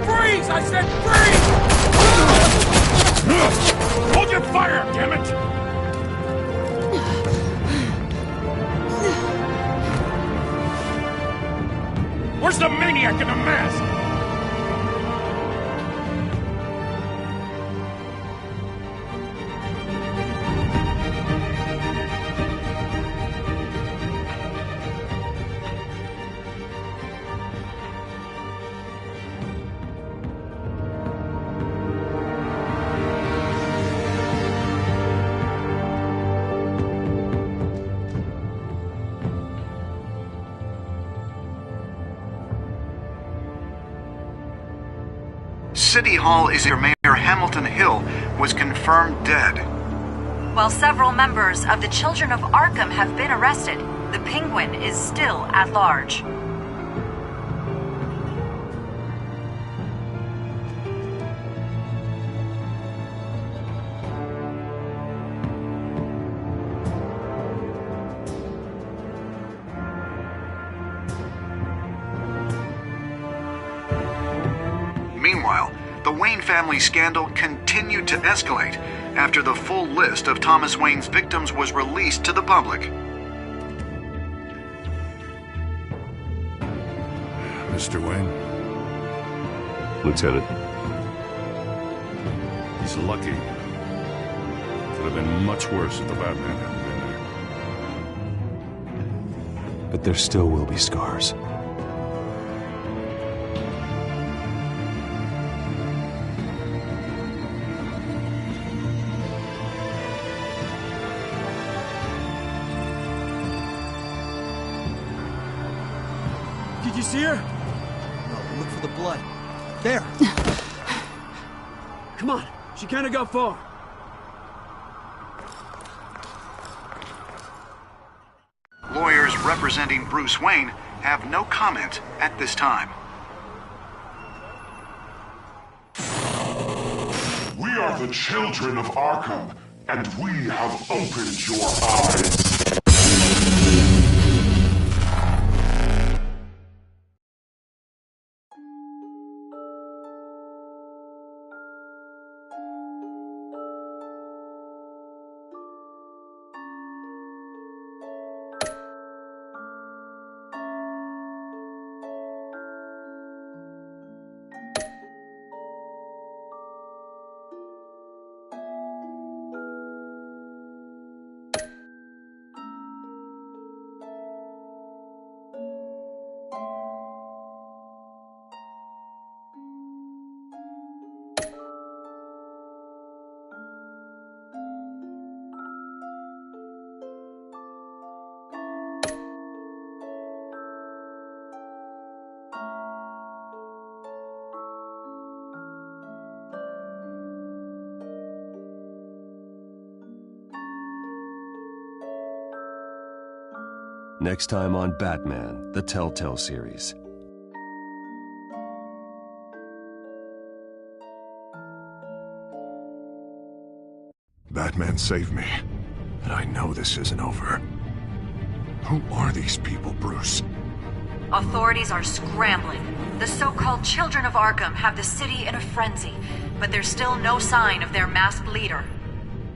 Freeze! I said freeze! Hold your fire, damn it! Where's the maniac in the mask? City Hall is where Mayor Hamilton Hill was confirmed dead. While several members of the Children of Arkham have been arrested, the Penguin is still at large. Meanwhile, The Wayne family scandal continued to escalate after the full list of Thomas Wayne's victims was released to the public. Mr. Wayne? Lieutenant. He's lucky. Could have been much worse if the BaTmaN hadn't been there. But there still will be scars. Did you see her? No, look for the blood. There! Come on, she can't have got far. Lawyers representing Bruce Wayne have no comment at this time. We are the children of Arkham, and we have opened your eyes. Next time on BaTmaN, the Telltale series. BaTmaN saved me, but I know this isn't over. Who are these people, Bruce? Authorities are scrambling. The so-called Children of Arkham have the city in a frenzy, but there's still no sign of their masked leader.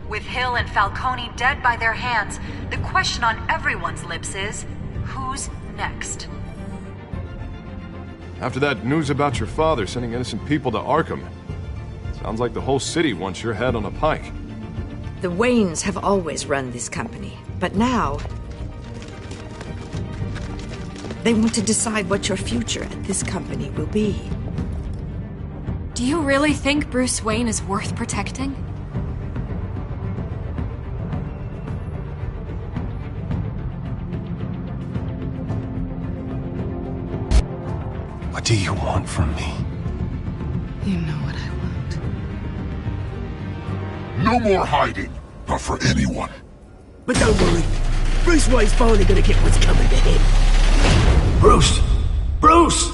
With Hill and Falcone dead by their hands, the question on everyone's lips is, who's next? After that news about your father sending innocent people to Arkham, sounds like the whole city wants your head on a pike. The Waynes have always run this company, but now they want to decide what your future at this company will be. Do you really think Bruce Wayne is worth protecting? What do you want from me? You know what I want. No more hiding, not for anyone. But don't worry, Bruce Wayne's finally gonna get what's coming to him. Bruce! Bruce!